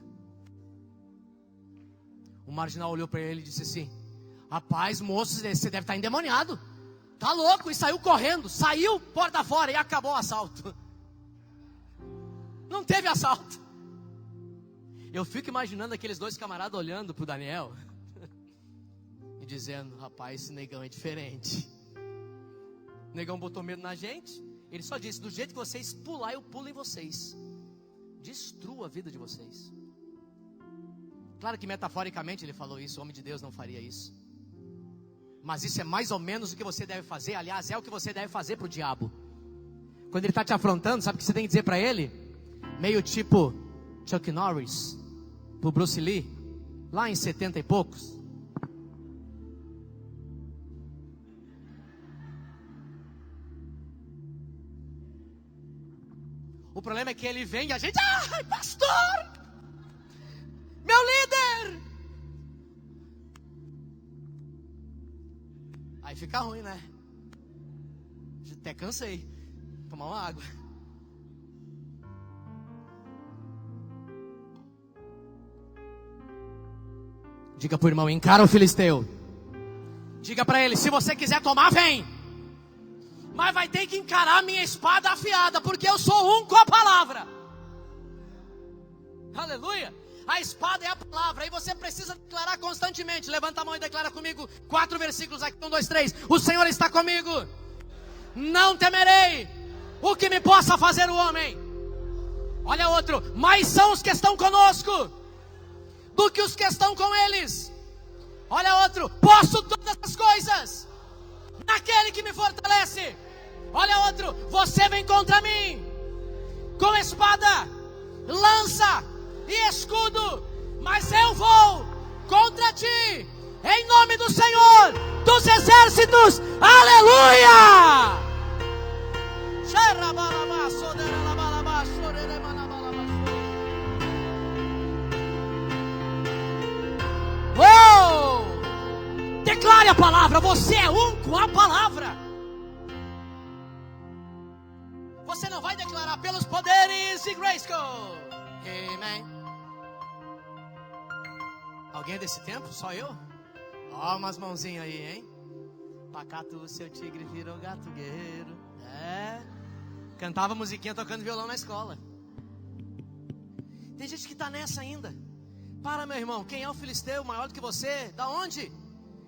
O marginal olhou para ele e disse assim: rapaz, moço, você deve estar endemoniado, tá louco? E saiu correndo, saiu porta fora e acabou o assalto. Não teve assalto. Eu fico imaginando aqueles 2 camaradas olhando para o Daniel e dizendo: rapaz, esse negão é diferente. O negão botou medo na gente. Ele só disse: do jeito que vocês pular, eu pulo em vocês, destruo a vida de vocês. Claro que metaforicamente ele falou isso, o homem de Deus não faria isso. Mas isso é mais ou menos o que você deve fazer. Aliás, é o que você deve fazer para o diabo. Quando ele está te afrontando, sabe o que você tem que dizer para ele? Meio tipo Chuck Norris, para o Bruce Lee, lá em 70 e poucos. O problema é que ele vem e a gente: ai, pastor, meu líder. Aí fica ruim, né? Até cansei. Tomar uma água. Diga pro irmão: encara o filisteu. Diga para ele: se você quiser tomar, vem, mas vai ter que encarar a minha espada afiada, porque eu sou um com a palavra. Aleluia. A espada é a palavra, e você precisa declarar constantemente. Levanta a mão e declara comigo 4 versículos aqui, 1, 2, 3. O Senhor está comigo, não temerei o que me possa fazer o homem. Olha outro. Mais são os que estão conosco do que os que estão com eles. Olha outro. Posso todas as coisas naquele que me fortalece. Olha outro. Você vem contra mim com espada, lança e escudo, mas eu vou contra ti em nome do Senhor dos exércitos. Aleluia! Oh! Declare a palavra. Você é um com a palavra. Você não vai declarar pelos poderes de Grayskull. Amém. Alguém é desse tempo? Só eu? Ó, umas mãozinhas aí, hein? Pacato, seu tigre virou gato guerreiro. Cantava musiquinha tocando violão na escola. Tem gente que está nessa ainda. Para, meu irmão, quem é o filisteu maior do que você? Da onde?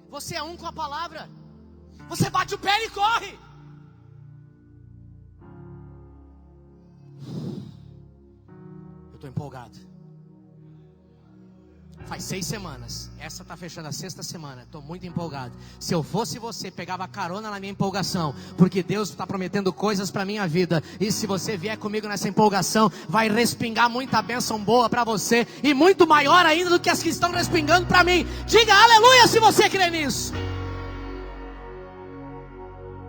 Você é um com a palavra. Você bate o pé e corre. Eu estou empolgado. Faz 6 semanas. Essa está fechando a 6ª semana. Estou muito empolgado. Se eu fosse você, pegava carona na minha empolgação. Porque Deus está prometendo coisas para a minha vida. E se você vier comigo nessa empolgação, vai respingar muita bênção boa para você. E muito maior ainda do que as que estão respingando para mim. Diga aleluia se você crê nisso.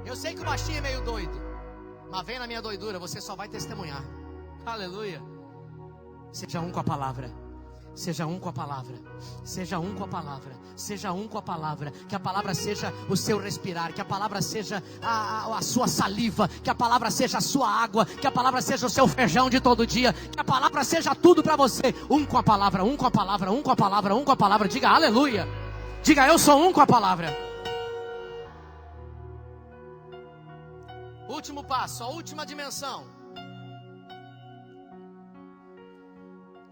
Eu sei que o baixinho é meio doido. Mas vem na minha doidura, você só vai testemunhar. Aleluia. Seja um com a palavra. Seja um com a palavra. Seja um com a palavra. Seja um com a palavra. Que a palavra seja o seu respirar. Que a palavra seja a sua saliva. Que a palavra seja a sua água. Que a palavra seja o seu feijão de todo dia. Que a palavra seja tudo para você. Um com a palavra, um com a palavra, um com a palavra, um com a palavra. Diga aleluia. Diga eu sou um com a palavra. Último passo, a última dimensão.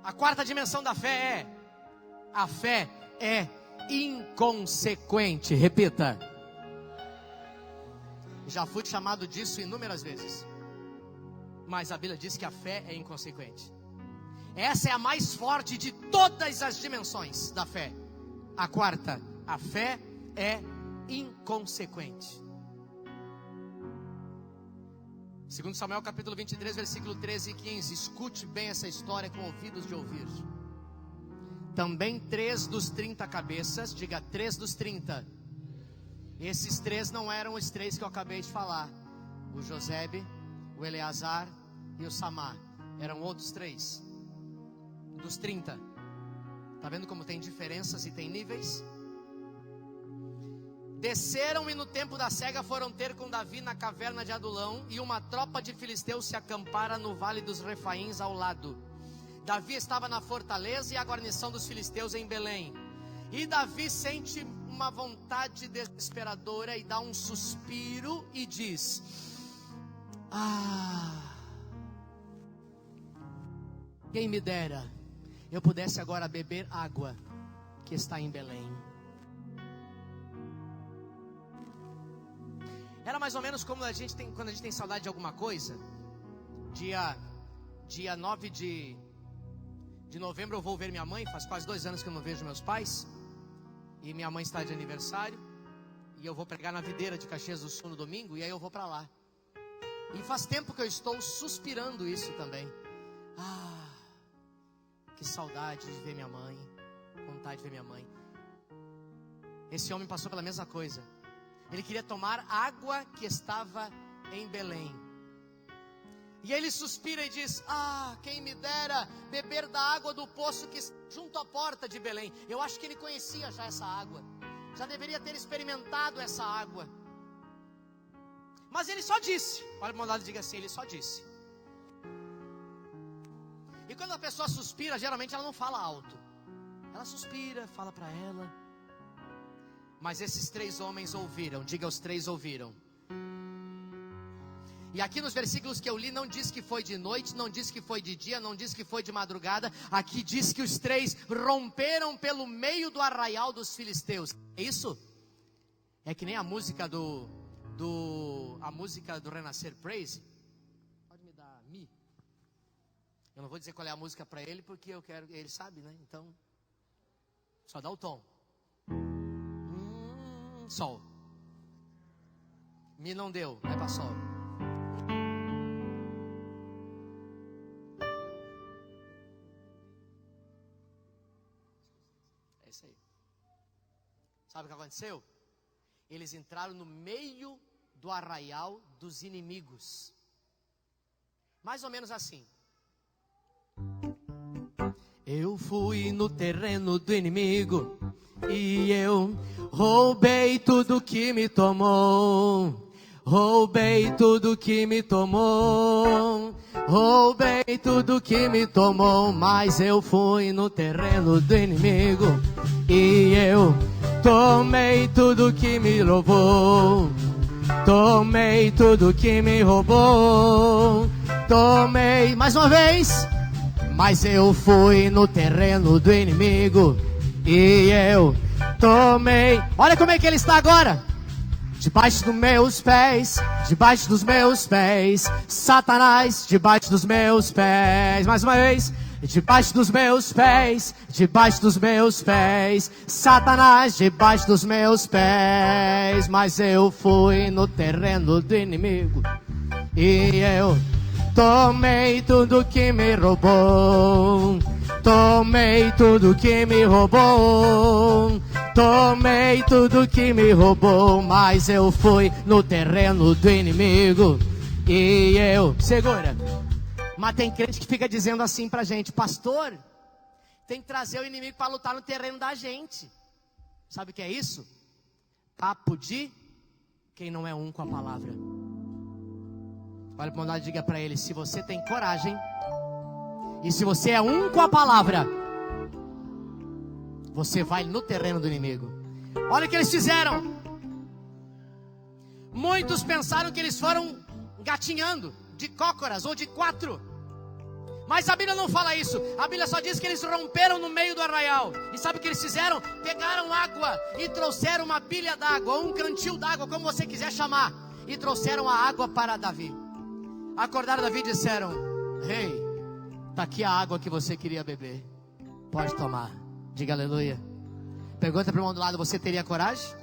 A 4ª dimensão da fé é: a fé é inconsequente. Repita. Já fui chamado disso inúmeras vezes, mas a Bíblia diz que a fé é inconsequente. Essa é a mais forte de todas as dimensões da fé. A 4ª, a fé é inconsequente. 2 Samuel capítulo 23, versículo 13 e 15. Escute bem essa história com ouvidos de ouvir. Também 3 dos 30 cabeças. Diga 3 dos 30. Esses 3 não eram os 3 que eu acabei de falar. O Josebe, o Eleazar e o Samar. Eram outros 3 dos 30. Está vendo como tem diferenças e tem níveis? Desceram e no tempo da cega foram ter com Davi na caverna de Adulão. E uma tropa de filisteus se acampara no vale dos Refaíns ao lado. Davi estava na fortaleza e a guarnição dos filisteus em Belém. E Davi sente uma vontade desesperadora e dá um suspiro e diz: quem me dera eu pudesse agora beber água que está em Belém. Era mais ou menos como quando a gente tem saudade de alguma coisa. Dia 9 de novembro eu vou ver minha mãe. Faz quase 2 anos que eu não vejo meus pais. E minha mãe está de aniversário. E eu vou pregar na videira de Caxias do Sul no domingo. E aí eu vou para lá. E faz tempo que eu estou suspirando isso também. Que saudade de ver minha mãe. Vontade de ver minha mãe. Esse homem passou pela mesma coisa. Ele queria tomar água que estava em Belém. E ele suspira e diz: quem me dera beber da água do poço que está junto à porta de Belém. Eu acho que ele conhecia já essa água. Já deveria ter experimentado essa água. Mas ele só disse. Olha para o lado e diga assim: ele só disse. E quando a pessoa suspira, geralmente ela não fala alto. Ela suspira, fala para ela. Mas esses 3 homens ouviram. Diga, os 3 ouviram. E aqui nos versículos que eu li, não diz que foi de noite, não diz que foi de dia, não diz que foi de madrugada. Aqui diz que os 3 romperam pelo meio do arraial dos filisteus. É isso? É que nem a música a música do Renascer Praise. Pode me dar Mi? Eu não vou dizer qual é a música para ele, porque eu quero, ele sabe, né? Então, só dá o tom. Sol. Mi não deu, vai para sol. É isso aí. Sabe o que aconteceu? Eles entraram no meio do arraial dos inimigos. Mais ou menos assim. Eu fui no terreno do inimigo e eu roubei tudo que me tomou. Roubei tudo que me tomou. Roubei tudo que me tomou. Mas eu fui no terreno do inimigo e eu tomei tudo que me roubou. Tomei tudo que me roubou. Tomei, mais uma vez. Mas eu fui no terreno do inimigo e eu tomei. Olha como é que ele está agora. Debaixo dos meus pés, debaixo dos meus pés, Satanás, debaixo dos meus pés. Mais uma vez. Debaixo dos meus pés, debaixo dos meus pés, Satanás, debaixo dos meus pés. Mas eu fui no terreno do inimigo e eu tomei tudo que me roubou. Tomei tudo que me roubou. Tomei tudo que me roubou. Mas eu fui no terreno do inimigo e eu... Segura. Mas tem crente que fica dizendo assim pra gente: pastor, tem que trazer o inimigo para lutar no terreno da gente. Sabe o que é isso? Papo de quem não é um com a palavra. Olha para o lado e diga para ele: se você tem coragem e se você é um com a palavra, você vai no terreno do inimigo. Olha o que eles fizeram. Muitos pensaram que eles foram gatinhando de cócoras ou de 4. Mas a Bíblia não fala isso. A Bíblia só diz que eles romperam no meio do arraial. E sabe o que eles fizeram? Pegaram água e trouxeram uma bilha d'água, ou um cantil d'água, como você quiser chamar, e trouxeram a água para Davi. Acordaram Davi e disseram: Rei, está aqui a água que você queria beber, pode tomar. Diga aleluia. Pergunta para o irmão do lado: você teria coragem?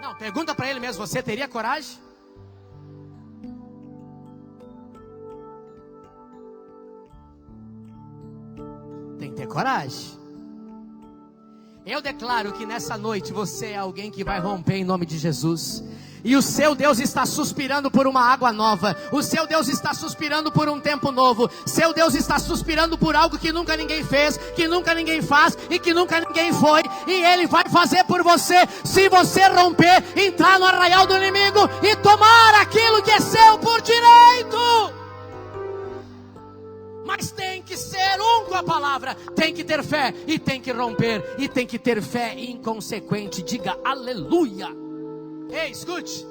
Não, pergunta para ele mesmo: você teria coragem? Tem que ter coragem. Eu declaro que nessa noite você é alguém que vai romper em nome de Jesus. E o seu Deus está suspirando por uma água nova. O seu Deus está suspirando por um tempo novo. Seu Deus está suspirando por algo que nunca ninguém fez, que nunca ninguém faz e que nunca ninguém foi. E Ele vai fazer por você, se você romper, entrar no arraial do inimigo e tomar aquilo que é seu por direito. Mas tem que ser um com a palavra. Tem que ter fé e tem que romper. E tem que ter fé inconsequente. Diga aleluia. Ei, escute.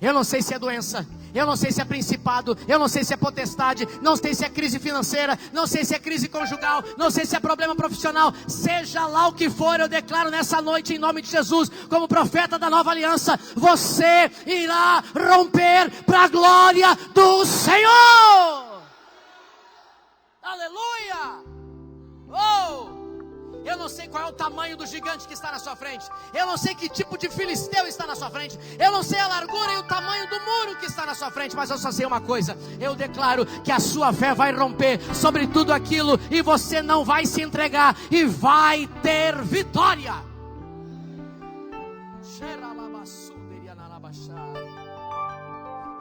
Eu não sei se é doença, eu não sei se é principado, eu não sei se é potestade, não sei se é crise financeira, não sei se é crise conjugal, não sei se é problema profissional. Seja lá o que for, eu declaro nessa noite em nome de Jesus, como profeta da nova aliança, você irá romper para a glória do Senhor. Aleluia! Oh! Eu não sei qual é o tamanho do gigante que está na sua frente. Eu não sei que tipo de filisteu está na sua frente. Eu não sei a largura e o tamanho do muro que está na sua frente. Mas eu só sei uma coisa: eu declaro que a sua fé vai romper sobre tudo aquilo, e você não vai se entregar, e vai ter vitória.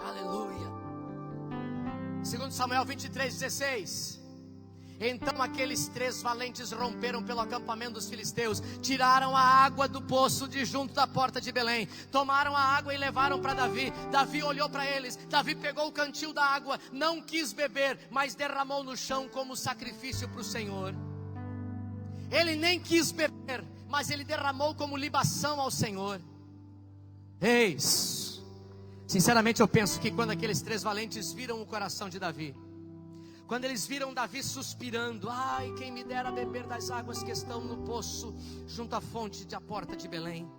Aleluia. 2 Samuel 23:16. Então aqueles 3 valentes romperam pelo acampamento dos filisteus, tiraram a água do poço de junto da porta de Belém, tomaram a água e levaram para Davi. Davi olhou para eles, Davi pegou o cantil da água, não quis beber, mas derramou no chão como sacrifício para o Senhor. Ele nem quis beber, mas ele derramou como libação ao Senhor. Eis, sinceramente eu penso que quando aqueles 3 valentes viram o coração de Davi, quando eles viram Davi suspirando: ai, quem me dera beber das águas que estão no poço junto à fonte da porta de Belém,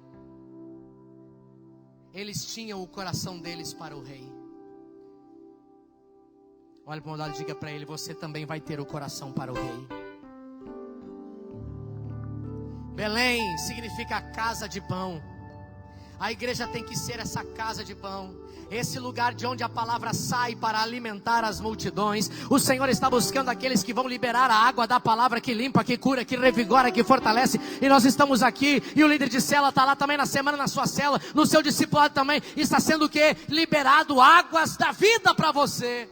eles tinham o coração deles para o rei. Olha para o lado e diga para ele: você também vai ter o coração para o rei. Belém significa casa de pão. A igreja tem que ser essa casa de pão, esse lugar de onde a palavra sai para alimentar as multidões. O Senhor está buscando aqueles que vão liberar a água da palavra, que limpa, que cura, que revigora, que fortalece. E nós estamos aqui, e o líder de célula está lá também na semana, na sua célula, no seu discipulado também. Está sendo o quê? Liberado águas da vida para você.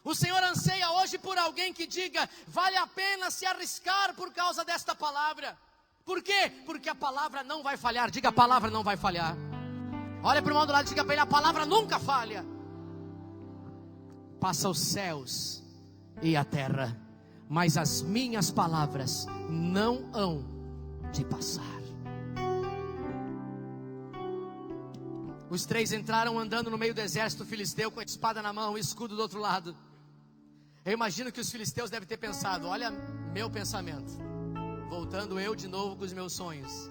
O Senhor anseia hoje por alguém que diga: vale a pena se arriscar por causa desta palavra. Por quê? Porque a palavra não vai falhar. Diga: a palavra não vai falhar. Olha para o irmão do lado e diga para ele: a palavra nunca falha. Passa os céus e a terra, mas as minhas palavras não hão de passar. Os 3 entraram andando no meio do exército filisteu, com a espada na mão, o escudo do outro lado. Eu imagino que os filisteus devem ter pensado: olha meu pensamento, voltando eu de novo com os meus sonhos.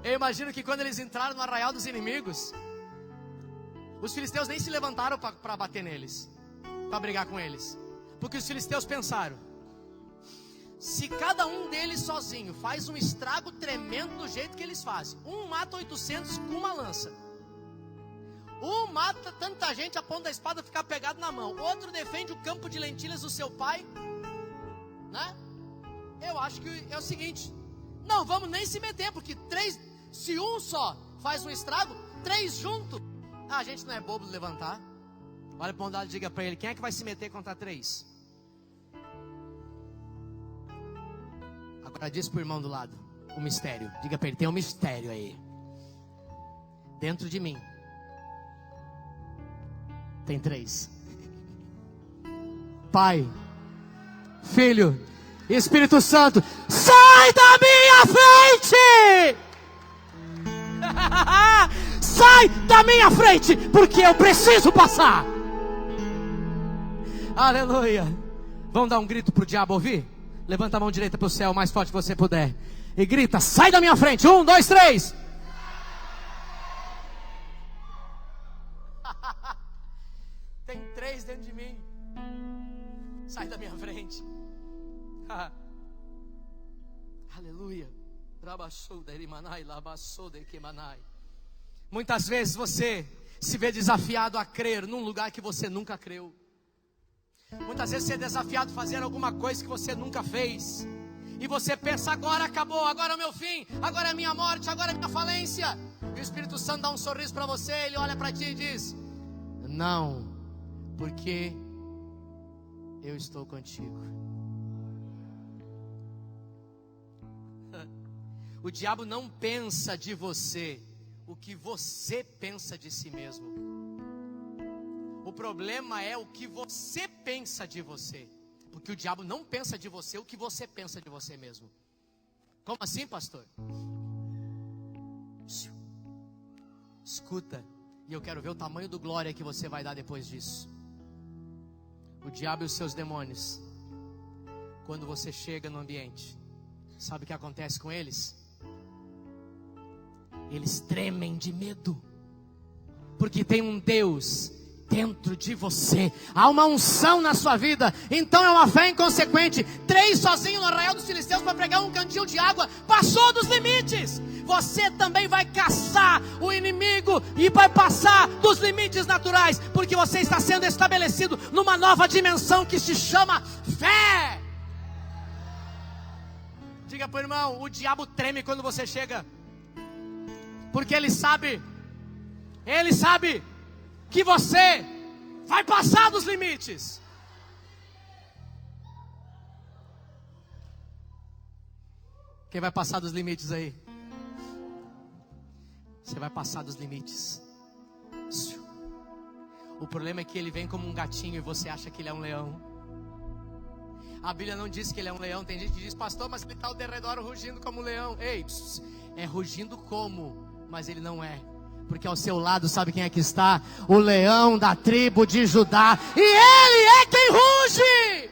Eu imagino que quando eles entraram no arraial dos inimigos, os filisteus nem se levantaram para bater neles, para brigar com eles. Porque os filisteus pensaram: se cada um deles sozinho faz um estrago tremendo do jeito que eles fazem, um mata 800 com uma lança, um mata tanta gente a ponto da espada ficar pegado na mão, outro defende o campo de lentilhas do seu pai, né? Eu acho que é o seguinte: não vamos nem se meter, porque 3, se um só faz um estrago, 3 juntos, a gente não é bobo de levantar. Olha para o lado e diga para ele: quem é que vai se meter contra 3? Agora diz para o irmão do lado o mistério. Diga para ele: tem um mistério aí dentro de mim. Tem 3: Pai, Filho, Espírito Santo. Sai da minha frente! Sai da minha frente, porque eu preciso passar. Aleluia. Vamos dar um grito para o diabo ouvir? Levanta a mão direita para o céu, o mais forte que você puder, e grita: sai da minha frente. 1, 2, 3. Tem 3 dentro de mim. Sai da minha frente. Aleluia. Muitas vezes você se vê desafiado a crer num lugar que você nunca creu. Muitas vezes você é desafiado a fazer alguma coisa que você nunca fez. E você pensa: agora acabou, agora é o meu fim, agora é a minha morte, agora é a minha falência. E o Espírito Santo dá um sorriso para você, ele olha para ti e diz: não, porque eu estou contigo. O diabo não pensa de você o que você pensa de si mesmo. O problema é o que você pensa de você. Porque o diabo não pensa de você o que você pensa de você mesmo. Como assim, pastor? Escuta, e eu quero ver o tamanho do glória que você vai dar depois disso. O diabo e os seus demônios, quando você chega no ambiente, sabe o que acontece com eles? Eles tremem de medo, porque tem um Deus dentro de você, há uma unção na sua vida. Então é uma fé inconsequente. 3 sozinhos no arraial dos filisteus para pregar um cantil de água, passou dos limites. Você também vai caçar o inimigo e vai passar dos limites naturais, porque você está sendo estabelecido numa nova dimensão que se chama fé. Diga para o irmão: o diabo treme quando você chega, porque ele sabe que você vai passar dos limites. Quem vai passar dos limites aí? Você vai passar dos limites. O problema é que ele vem como um gatinho e você acha que ele é um leão. A Bíblia não diz que ele é um leão. Tem gente que diz: pastor, mas ele está ao derredor rugindo como um leão. Ei, é rugindo como, mas ele não é. Porque ao seu lado, sabe quem é que está? O leão da tribo de Judá. E ele é quem ruge.